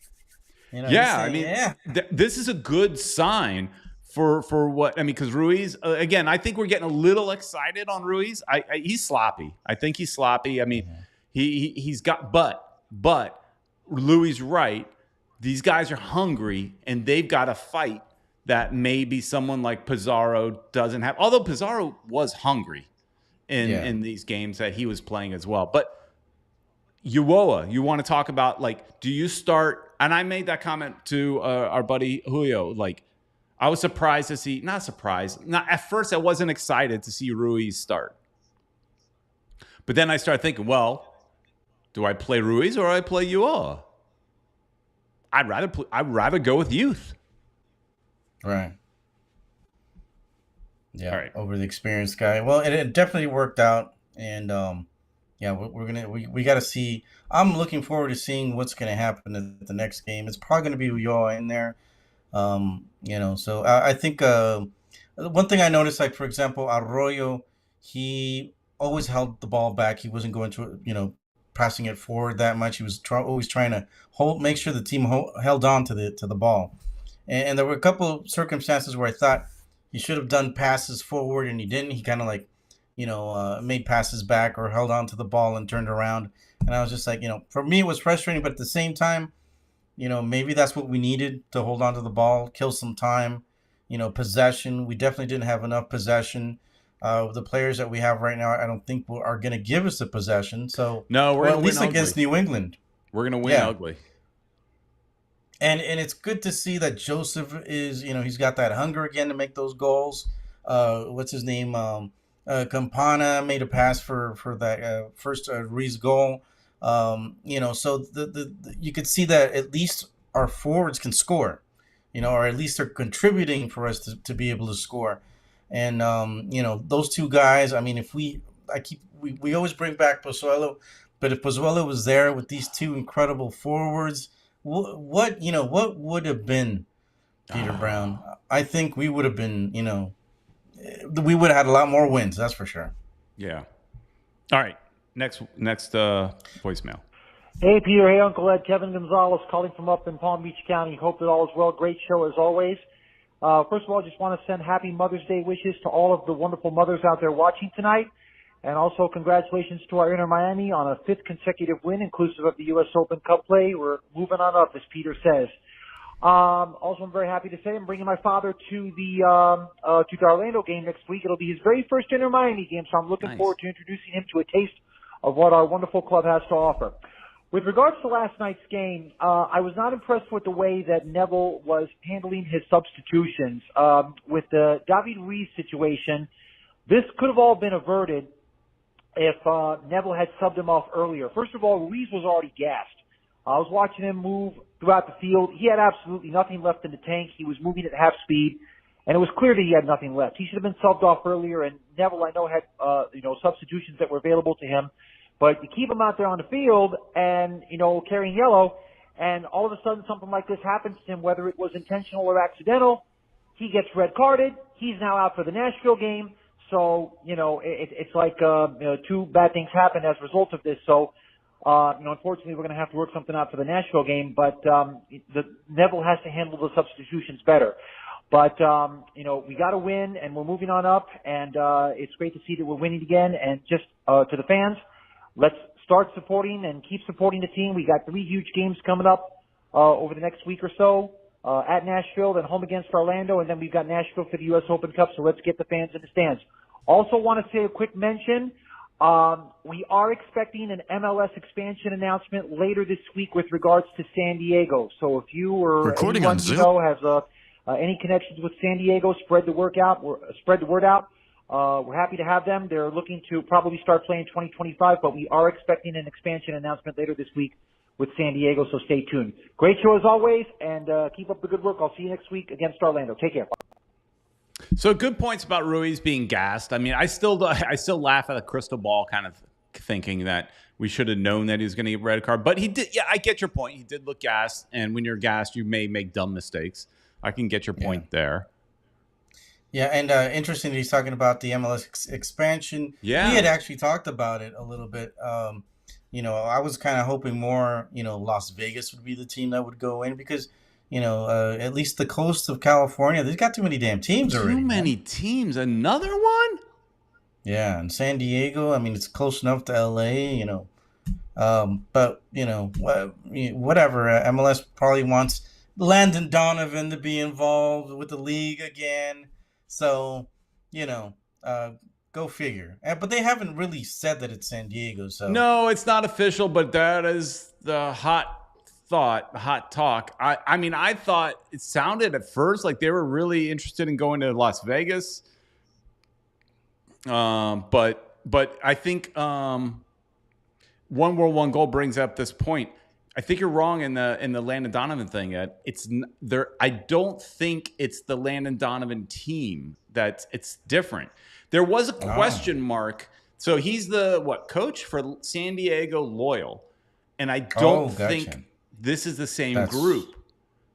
You know, Yeah, saying, I mean, this is a good sign for what I mean, because Ruiz again. I think we're getting a little excited on Ruiz. He's sloppy. I think he's sloppy. I mean, he's got but Louis right. These guys are hungry and they've got a fight that maybe someone like Pizarro doesn't have. Although Pizarro was hungry in these games that he was playing as well, but. Uoa, you want to talk about, like, do you start? And I made that comment to our buddy Julio. Like, I was surprised to see, not surprised. Not at first, I wasn't excited to see Ruiz start. But then I started thinking, well, do I play Ruiz or I play Uoa? I'd rather go with youth. Right. Yeah. Right. Over the experienced guy. Well, it definitely worked out, and yeah, we got to see. I'm looking forward to seeing what's going to happen at the next game. It's probably going to be Ulloa in there, you know. So I think one thing I noticed, like for example, Arroyo, he always held the ball back. He wasn't going to, you know, passing it forward that much. He was always trying to make sure the team held on to the ball. And there were a couple of circumstances where I thought he should have done passes forward and he didn't. He kind of like, you know, made passes back or held on to the ball and turned around. And I was just like, you know, for me, it was frustrating. But at the same time, you know, maybe that's what we needed to hold on to the ball, kill some time, you know, possession. We definitely didn't have enough possession. The players that we have right now, I don't think are going to give us the possession. So, no, we're at least against New England. We're going to win ugly. And it's good to see that Joseph is, you know, he's got that hunger again to make those goals. What's his name? Campana made a pass for that first Ruiz goal. You know, so the you could see that at least our forwards can score, you know, or at least they're contributing for us to be able to score. And you know, those two guys. I mean, we always bring back Pozuelo, but if Pozuelo was there with these two incredible forwards, what would have been Peter Brown? I think we would have been, you know, we would have had a lot more wins. That's for sure. Yeah. All right. Next voicemail. Hey, Peter. Hey, Uncle Ed. Kevin Gonzalez calling from up in Palm Beach County. Hope that all is well. Great show as always. First of all, just want to send happy Mother's Day wishes to all of the wonderful mothers out there watching tonight. And also congratulations to our Inter Miami on a 5th consecutive win, inclusive of the U.S. Open Cup play. We're moving on up, as Peter says. Also, I'm very happy to say I'm bringing my father to the Orlando game next week. It'll be his very first Inter Miami game, so I'm looking forward to introducing him to a taste of what our wonderful club has to offer. With regards to last night's game, I was not impressed with the way that Neville was handling his substitutions. With the David Ruiz situation, this could have all been averted if Neville had subbed him off earlier. First of all, Ruiz was already gassed. I was watching him move throughout the field. He had absolutely nothing left in the tank. He was moving at half speed, and it was clear that he had nothing left. He should have been subbed off earlier, and Neville, I know, had substitutions that were available to him. But you keep him out there on the field and, you know, carrying yellow, and all of a sudden something like this happens to him, whether it was intentional or accidental. He gets red carded. He's now out for the Nashville game. So, you know, it's like two bad things happen as a result of this. So, unfortunately, we're going to have to work something out for the Nashville game. But Neville has to handle the substitutions better. But, we got to win, and we're moving on up. And it's great to see that we're winning again. And just to the fans, let's start supporting and keep supporting the team. We got 3 huge games coming up over the next week or so. At Nashville, then home against Orlando, and then we've got Nashville for the U.S. Open Cup, so let's get the fans in the stands. Also want to say a quick mention. We are expecting an MLS expansion announcement later this week with regards to San Diego. So if you or anyone you know has any connections with San Diego, spread the word out. We're happy to have them. They're looking to probably start playing 2025, but we are expecting an expansion announcement later this week with San Diego, so stay tuned. Great show as always, and keep up the good work. I'll see you next week against Orlando. Take care. So good points about Ruiz being gassed. I mean, I still laugh at the crystal ball kind of thinking that we should have known that he was going to get a red card. But he did. Yeah, I get your point. He did look gassed, and when you're gassed, you may make dumb mistakes. I can get your point there. Yeah, and interesting that he's talking about the MLS expansion. Yeah. We had actually talked about it a little bit. I was kind of hoping more, Las Vegas would be the team that would go in because, at least the coast of California, they've got too many damn teams already. Too many teams. Another one? Yeah, and San Diego, I mean, it's close enough to LA, but, whatever. MLS probably wants Landon Donovan to be involved with the league again. So, go figure. But they haven't really said that it's San Diego. So no, it's not official, but that is the hot talk. I mean, I thought it sounded at first like they were really interested in going to Las Vegas. But I think One World, One Goal brings up this point. I think you're wrong in the Landon Donovan thing, Ed. It's there. I don't think it's the Landon Donovan team. It's different. There was a question mark. So he's the coach for San Diego Loyal, and I don't think this is the same group.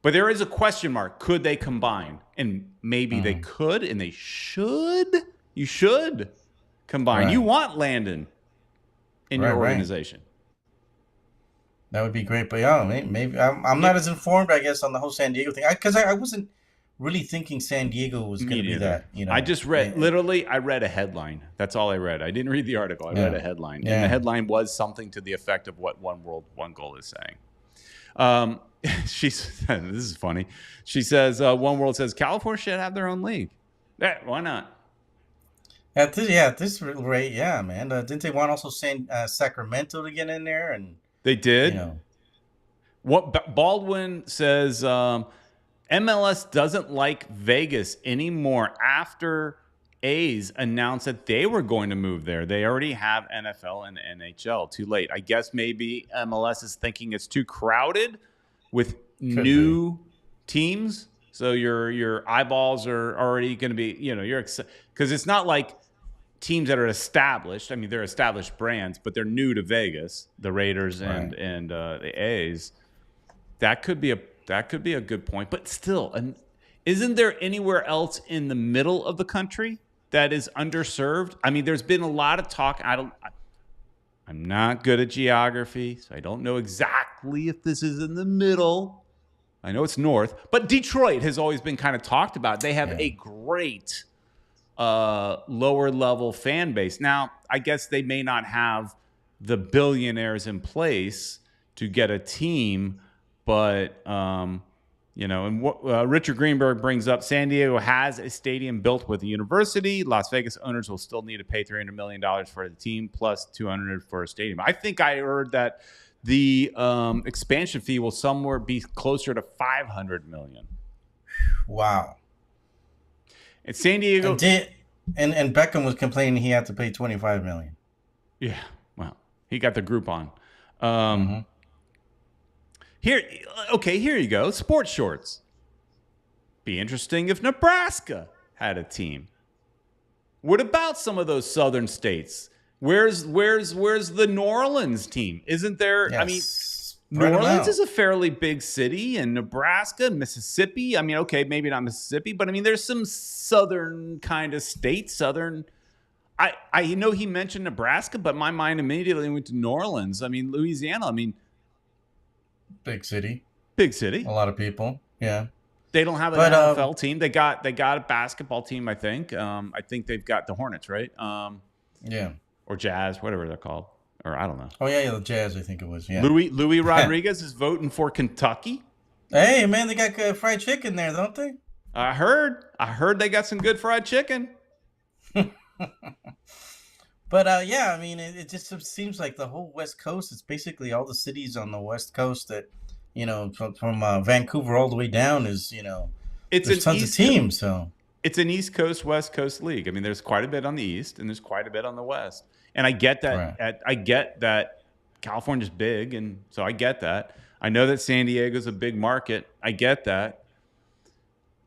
But there is a question mark. Could they combine? And maybe they could, and they should. You should combine. Right. You want Landon in your organization. That would be great. But maybe I'm not as informed, I guess, on the whole San Diego thing because I wasn't really thinking San Diego was going to be that. I just read I read a headline. That's all I read. I didn't read the article. I read a headline, and the headline was something to the effect of what One World, One Goal is saying. This is funny. She says One World says California should have their own league. Yeah, why not? At this rate, yeah, man. Didn't they want also Sacramento to get in there? And they did. What Baldwin says, MLS doesn't like Vegas anymore after A's announced that they were going to move there. They already have NFL and NHL. Too late. I guess maybe MLS is thinking it's too crowded with new teams. So your eyeballs are already going to be, because it's not like teams that are established. I mean, they're established brands, but they're new to Vegas, the Raiders and the A's. That could be a good point. But still, isn't there anywhere else in the middle of the country that is underserved? I mean, there's been a lot of talk. I'm not good at geography, so I don't know exactly if this is in the middle. I know it's north, but Detroit has always been kind of talked about. They have a great lower level fan base. Now, I guess they may not have the billionaires in place to get a team, but and what Richard Greenberg brings up, San Diego has a stadium built with a university. Las Vegas owners will still need to pay $300 million for the team plus $200 for a stadium. I think I heard that the expansion fee will somewhere be closer to $500 million. Wow. And San Diego and Beckham was complaining he had to pay $25 million. Yeah, well, he got the Groupon. Here you go. Sports shorts. Be interesting if Nebraska had a team. What about some of those southern states? Where's the New Orleans team? Isn't there? Yes. I mean, New Orleans is a fairly big city, and Nebraska, Mississippi. I mean, okay, maybe not Mississippi, but I mean, there's some southern kind of states. Southern. I know he mentioned Nebraska, but my mind immediately went to New Orleans. I mean, Louisiana. I mean, big city. A lot of people. Yeah. They don't have an NFL team. They got a basketball team. I think. I think they've got the Hornets, right? Yeah. Or Jazz, whatever they're called. Or I don't know. Oh, yeah, the Jazz, I think it was. Yeah. Louis Rodriguez is voting for Kentucky. Hey, man, they got fried chicken there, don't they? I heard they got some good fried chicken. But, I mean, it just seems like the whole West Coast, it's basically all the cities on the West Coast that, from Vancouver all the way down is, there's tons of teams. So it's an East Coast, West Coast league. I mean, there's quite a bit on the East and there's quite a bit on the West. And I get that. Right. I get that California's big, and so I get that. I know that San Diego's a big market. I get that.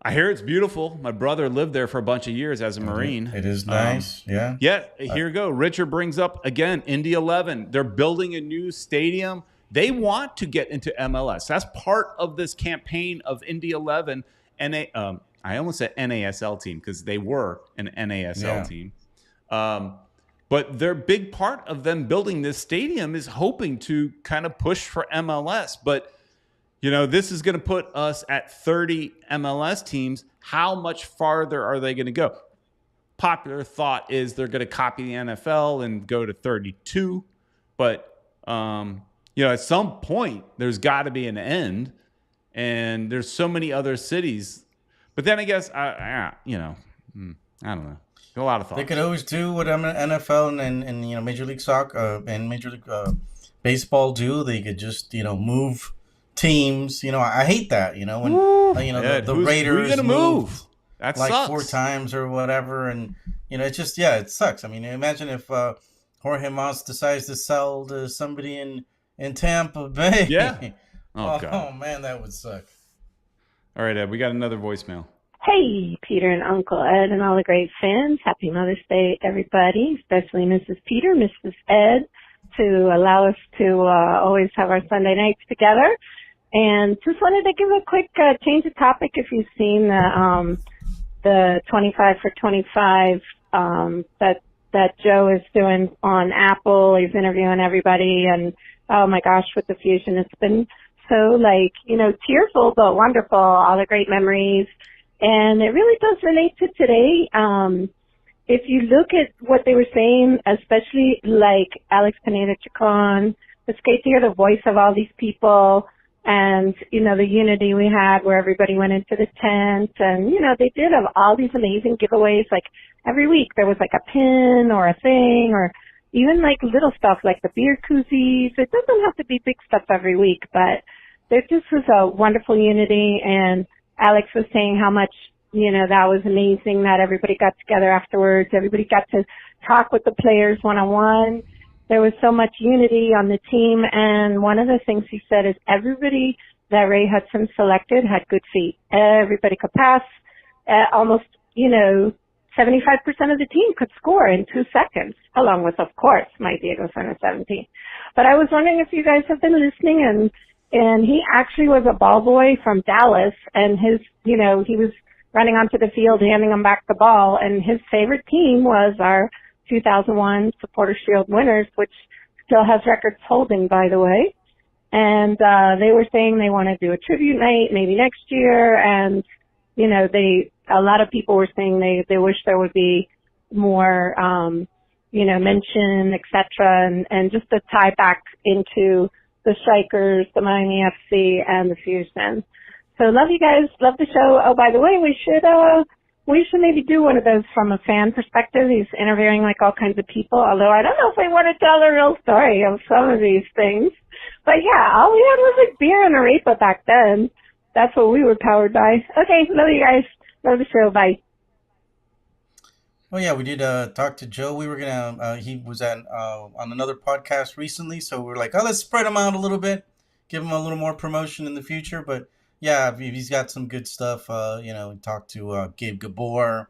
I hear it's beautiful. My brother lived there for a bunch of years as a Marine. It is nice. Yeah. Yeah. Here we go. Richard brings up again Indy 11. They're building a new stadium. They want to get into MLS. That's part of this campaign of Indy 11. And I almost said NASL team because they were an NASL team. But their big part of them building this stadium is hoping to kind of push for MLS. But, this is going to put us at 30 MLS teams. How much farther are they going to go? Popular thought is they're going to copy the NFL and go to 32. But, at some point, there's got to be an end. And there's so many other cities. But then I guess, I don't know. A lot of thoughts. They could always do what NFL and Major League Soccer and Major League Baseball do. They could just move teams. I hate that. When the Raiders gonna move. That like sucks. 4 times or whatever, and it's just it sucks. I mean, imagine if Jorge Mas decides to sell to somebody in Tampa Bay. Yeah. Oh, God. Oh man, that would suck. All right, Ed, we got another voicemail. Hey, Peter and Uncle Ed and all the great fans. Happy Mother's Day, everybody, especially Mrs. Peter, Mrs. Ed, to allow us to always have our Sunday nights together. And just wanted to give a quick change of topic. If you've seen the 25 for 25 that Joe is doing on Apple. He's interviewing everybody, and oh my gosh, with the Fusion, it's been so tearful but wonderful, all the great memories. And it really does relate to today. If you look at what they were saying, especially like Alex Pineda-Chacon, it's great to hear the voice of all these people and, the unity we had where everybody went into the tent and, they did have all these amazing giveaways. Like every week there was like a pin or a thing or even like little stuff like the beer koozies. It doesn't have to be big stuff every week, but there just was a wonderful unity. And Alex was saying how much, that was amazing that everybody got together afterwards. Everybody got to talk with the players one-on-one. There was so much unity on the team. And one of the things he said is everybody that Ray Hudson selected had good feet. Everybody could pass. Almost, 75% of the team could score in 2 seconds, along with, of course, my Diego Center 17. But I was wondering if you guys have been listening, and he actually was a ball boy from Dallas, and his, he was running onto the field, handing them back the ball, and his favorite team was our 2001 Supporter Shield winners, which still has records holding, by the way. And they were saying they want to do a tribute night maybe next year, and a lot of people were saying they wish there would be more mention, etc., and just to tie back into the Strikers, the Miami FC, and the Fusion. So love you guys, love the show. Oh, by the way, we should maybe do one of those from a fan perspective. He's interviewing like all kinds of people, although I don't know if I want to tell the real story of some of these things. But yeah, all we had was like beer and arepa back then. That's what we were powered by. Okay, love you guys. Love the show. Bye. Oh yeah, we did talk to Joe. We were gonna. He was on another podcast recently, so we were like, let's spread him out a little bit, give him a little more promotion in the future. But yeah, he's got some good stuff. We talked to Gabe Gabor,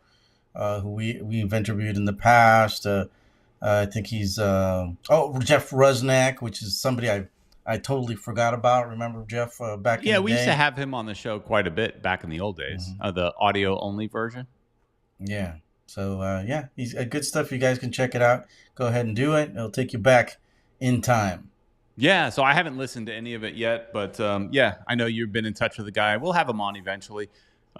who we've interviewed in the past. I think he's Jeff Rusnak, which is somebody I totally forgot about. Remember Jeff back in the day? Yeah, we used to have him on the show quite a bit back in the old days, the audio only version. Yeah. So, he's good stuff. You guys can check it out. Go ahead and do it. It'll take you back in time. Yeah, so I haven't listened to any of it yet, but I know you've been in touch with the guy. We'll have him on eventually.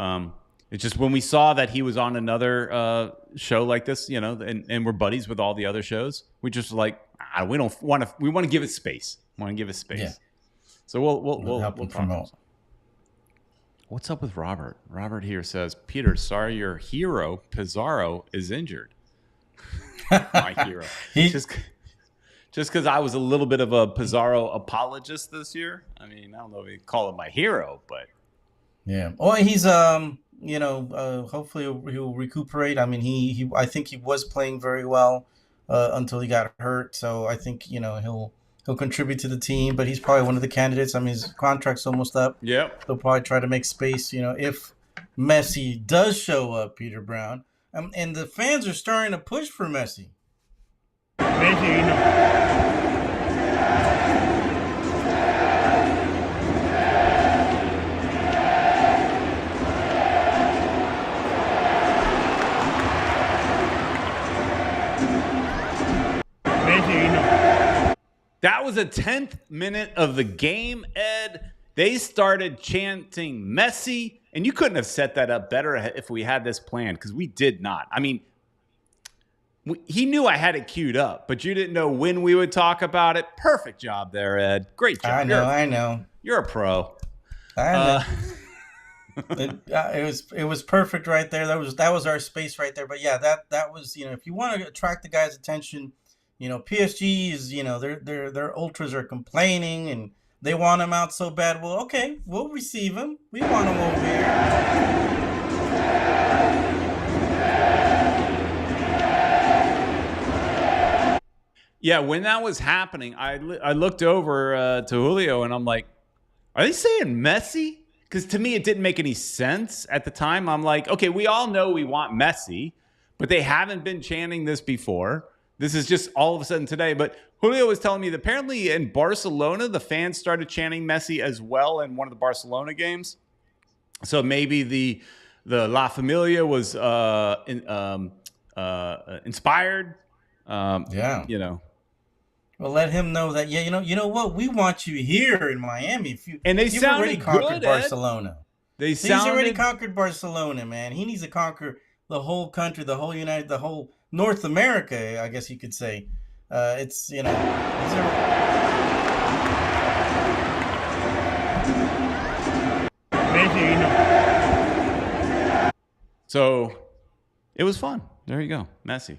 It's just when we saw that he was on another show like this, and we're buddies with all the other shows, we just like, we want to give it space. Yeah. So we'll help him promote. What's up with Robert? Robert here says, Peter, sorry your hero, Pizarro, is injured. My hero. Just because I was a little bit of a Pizarro apologist this year. I mean, I don't know if you call him my hero, but. Yeah. Well, he's, hopefully he'll recuperate. I mean, I think he was playing very well until he got hurt. So I think, he'll contribute to the team, but he's probably one of the candidates. I mean, his contract's almost up. Yep. They'll probably try to make space, if Messi does show up, Peter Brown. And the fans are starting to push for Messi. That was a 10th minute of the game, Ed. They started chanting Messi, and you couldn't have set that up better if we had this planned, because we did not. I mean, he knew I had it queued up, but you didn't know when we would talk about it. Perfect job there, Ed. Great job. I know. You're a pro. I know. It was perfect right there. That was our space right there. But yeah, that was, if you want to attract the guys' attention, PSG is, their ultras are complaining and they want him out so bad. Well, okay, we'll receive him. We want him over here. Yeah, when that was happening, I looked over to Julio and I'm like, are they saying Messi? Because to me, it didn't make any sense at the time. I'm like, okay, we all know we want Messi, but they haven't been chanting this before. This is just all of a sudden today. But Julio was telling me that apparently in Barcelona, the fans started chanting Messi as well in one of the Barcelona games. So maybe the La Familia was inspired. Well, let him know that. Yeah, you know what? We want you here in Miami. You've already conquered Barcelona. He's already conquered Barcelona, man. He needs to conquer the whole country, the whole North America, I guess you could say. So it was fun. There you go. Messi.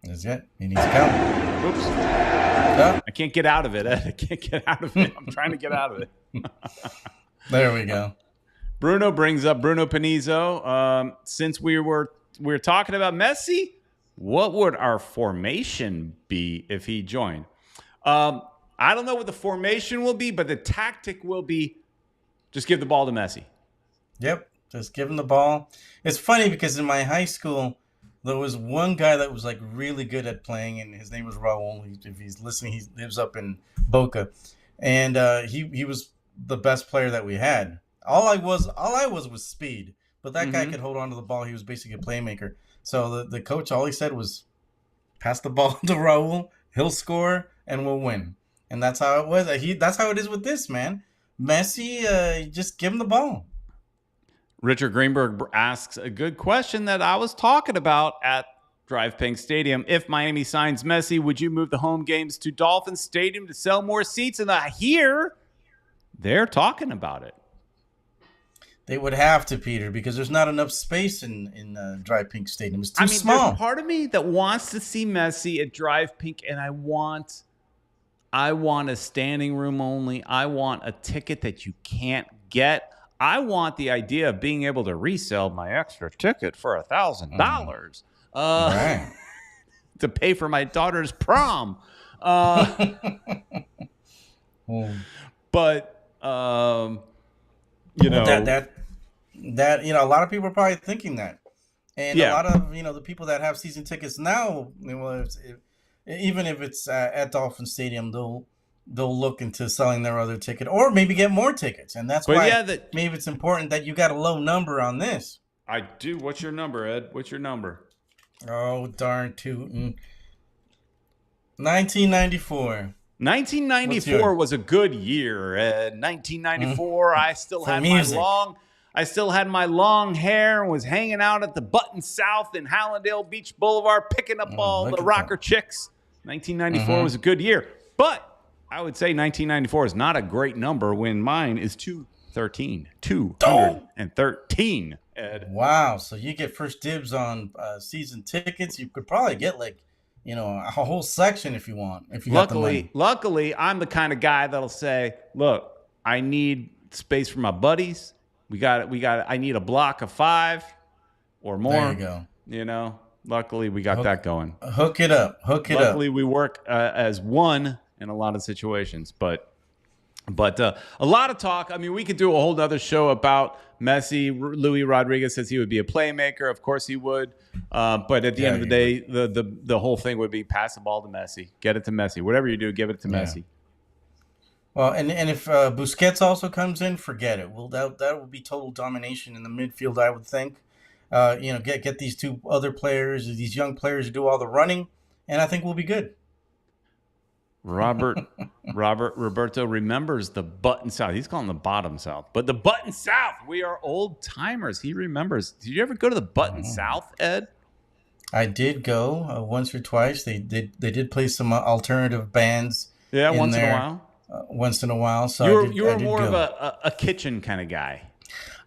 That's it. He needs to come. Oops. I can't get out of it, Ed. I can't get out of it. I'm trying to get out of it. There we go. Bruno brings up Bruno Panizo. Since we were talking about Messi, what would our formation be if he joined? I don't know what the formation will be, but the tactic will be just give the ball to Messi. Yep, just give him the ball. It's funny because in my high school, there was one guy that was like really good at playing, and his name was Raul. If he's listening, he lives up in Boca, and he was the best player that we had. All I was speed, but that guy could hold on to the ball. He was basically a playmaker. So the coach, all he said was, pass the ball to Raul. He'll score, and we'll win. And that's how it was. That's how it is with this, man. Messi, just give him the ball. Richard Greenberg asks a good question that I was talking about at Drv Pnk Stadium. If Miami signs Messi, would you move the home games to Dolphin Stadium to sell more seats? And I hear they're talking about it. They would have to, Peter, because there's not enough space in Drv Pnk Stadium. It's too small. There's part of me that wants to see Messi at Drv Pnk, and I want a standing room only. I want a ticket that you can't get. I want the idea of being able to resell my extra ticket for $1,000 to pay for my daughter's prom. But that a lot of people are probably thinking that, and a lot of the people that have season tickets now, even if it's at Dolphin Stadium, they'll look into selling their other ticket or maybe get more tickets. And that's why maybe it's important that you got a low number on this. I do. What's your number, Ed? What's your number? Oh, darn tootin'. 1994. 1994 was a good year, Ed. 1994, I still had my long hair and was hanging out at the Button South in Hallandale Beach Boulevard picking up all the rocker chicks. 1994 was a good year. But I would say 1994 is not a great number when mine is 213. 213, Ed. Wow. So you get first dibs on season tickets. You could probably get a whole section if you want. If you luckily, I'm the kind of guy that'll say, look, I need space for my buddies. I need a block of 5 or more. There you go. Luckily we got that going. Hook it up. Luckily we work as one in a lot of situations, but a lot of talk. I mean, we could do a whole other show about Messi. Louis Rodriguez says he would be a playmaker. Of course he would. But at the end of the day, the whole thing would be pass the ball to Messi. Get it to Messi. Whatever you do, give it to Messi. Well, and if Busquets also comes in, forget it. Well, that would be total domination in the midfield, I would think. Get these two other players, these young players, to do all the running, and I think we'll be good. Roberto remembers the Button South. He's calling the Bottom South, but the Button South. We are old timers. He remembers. Did you ever go to the Button South, Ed? I did go once or twice. They did play some alternative bands. Yeah, once in a while. Once in a while. So you were more of a kitchen kind of guy.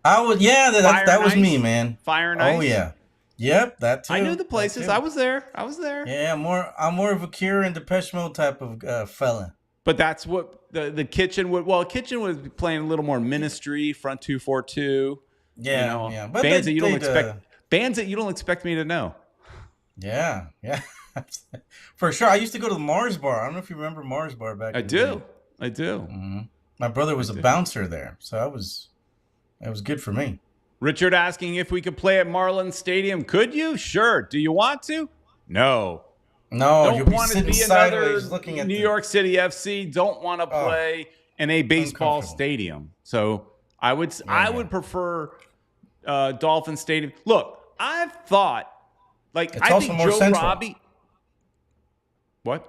I was. Yeah, that was me, man. Fire and Ice. Oh yeah. Yep, that too. I knew the places. I was there. Yeah, I'm more of a Cure and Depeche Mode type of fella. But that's what the kitchen would. Well, kitchen was playing a little more Ministry, Front 242. Yeah, yeah. But bands that you don't expect me to know. Yeah, for sure. I used to go to the Mars Bar. I don't know if you remember Mars Bar back. I do. Mm-hmm. My brother was a bouncer there, so it was good for me. Richard asking if we could play at Marlins Stadium. Could you? Sure. Do you want to? No. You'll be sitting sideways looking at New York City FC. Don't want to play in a baseball stadium. So I would prefer Dolphin Stadium. Look, I've thought, like, it's I also think more Joe central. Robbie. What?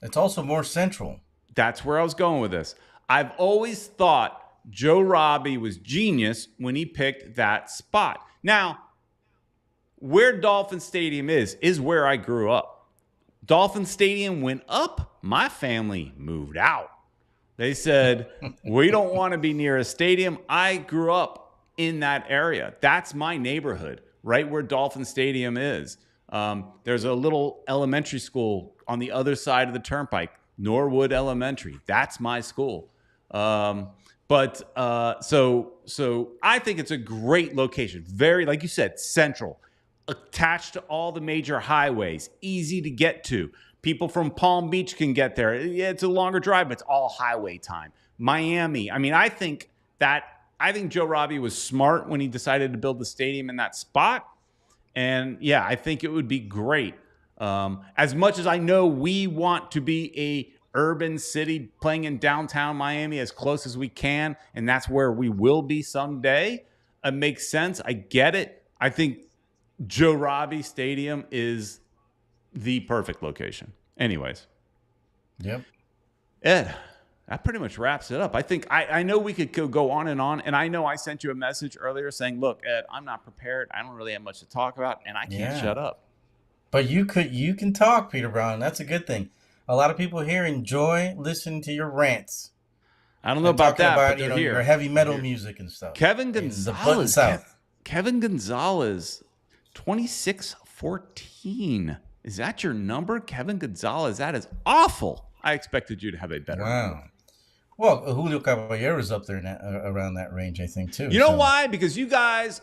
It's also more central. That's where I was going with this. I've always thought Joe Robbie was genius when he picked that spot. Now, where Dolphin Stadium is where I grew up. Dolphin Stadium went up. My family moved out. They said, we don't want to be near a stadium. I grew up in that area. That's my neighborhood, right where Dolphin Stadium is. There's a little elementary school on the other side of the turnpike, Norwood Elementary. That's my school. So I think it's a great location. Very, like you said, central, attached to all the major highways, easy to get to. People from Palm Beach can get there. Yeah, it's a longer drive, but it's all highway time. Miami. I mean, I think Joe Robbie was smart when he decided to build the stadium in that spot. And yeah, I think it would be great. As much as I know we want to be a urban city playing in downtown Miami as close as we can, and that's where we will be someday. It makes sense. I get it. I think Joe Robbie Stadium is the perfect location. Anyways. Yep. Ed, that pretty much wraps it up. I think I know we could go on, and I know I sent you a message earlier saying, look, Ed, I'm not prepared. I don't really have much to talk about, and I can't shut up. But you can talk, Peter Brown. That's a good thing. A lot of people here enjoy listening to your rants. I don't know about that, but they're here. Your heavy metal music and stuff. Kevin Gonzalez. Kevin Gonzalez, 2614. Is that your number, Kevin Gonzalez? That is awful. I expected you to have a better number. Well, Julio Caballero's up there around that range, I think, too. You know why? Because you guys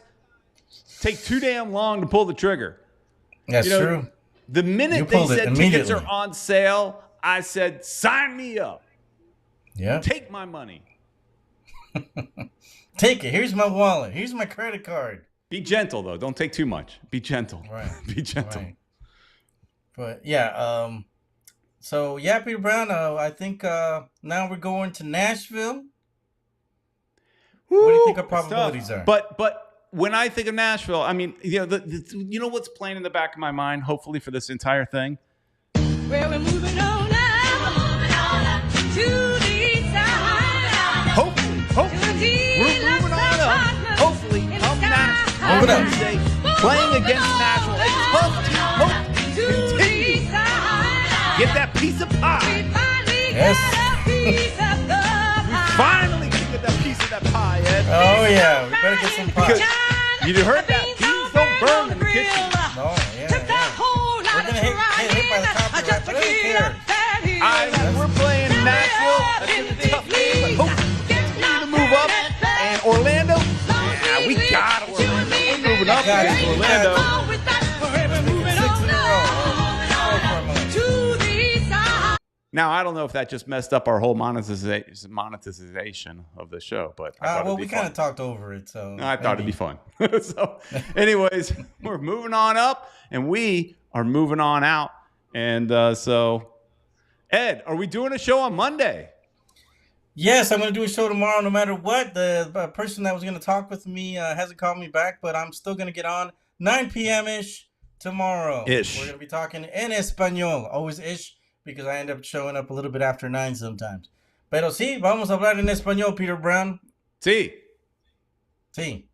take too damn long to pull the trigger. That's true. The minute they said tickets are on sale, I said, sign me up. Yeah. Take my money. Take it. Here's my wallet. Here's my credit card. Be gentle, though. Don't take too much. Be gentle. Right. Be gentle. Right. But, yeah. So, yeah, Peter Brown, I think now we're going to Nashville. What do you think our probabilities are? But when I think of Nashville, I mean, you know what's playing in the back of my mind, hopefully for this entire thing? Well, we're moving on up to the side. Hopefully, we're moving on up. Hopefully, come Nashville Wednesday, playing against Nashville. A tough team. Hope continue. Get that piece of pie. Yes. We finally get that piece of that pie, Ed. Oh, yeah. We better get some pie. You heard that? Beans don't burn in the kitchen. No, yeah. We're going to get hit by the copyright, but I don't care. We're playing Nashville. That's going to be a tough game, but hopefully we continue to move up. And Orlando, we got Orlando. We're moving up against Orlando. Now, I don't know if that just messed up our whole monetization of the show, but we kind of talked over it, so I thought it'd be fun. So, anyways, we're moving on up, and we are moving on out. And so, Ed, are we doing a show on Monday? Yes, I'm going to do a show tomorrow no matter what. The person that was going to talk with me hasn't called me back, but I'm still going to get on 9 p.m. ish tomorrow. Ish. We're going to be talking in Espanol, always ish, because I end up showing up a little bit after 9 sometimes. Pero sí, vamos a hablar en español, Peter Brown. Sí. Sí.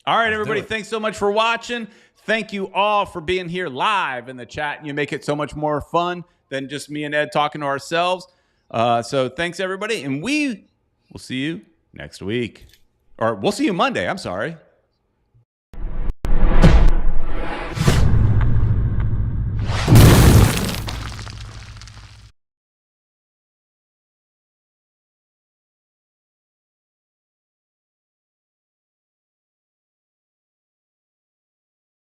All right, everybody, thanks so much for watching. Thank you all for being here live in the chat. You make it so much more fun than just me and Ed talking to ourselves. So thanks, everybody, and we will see you next week. Or we'll see you Monday. I'm sorry.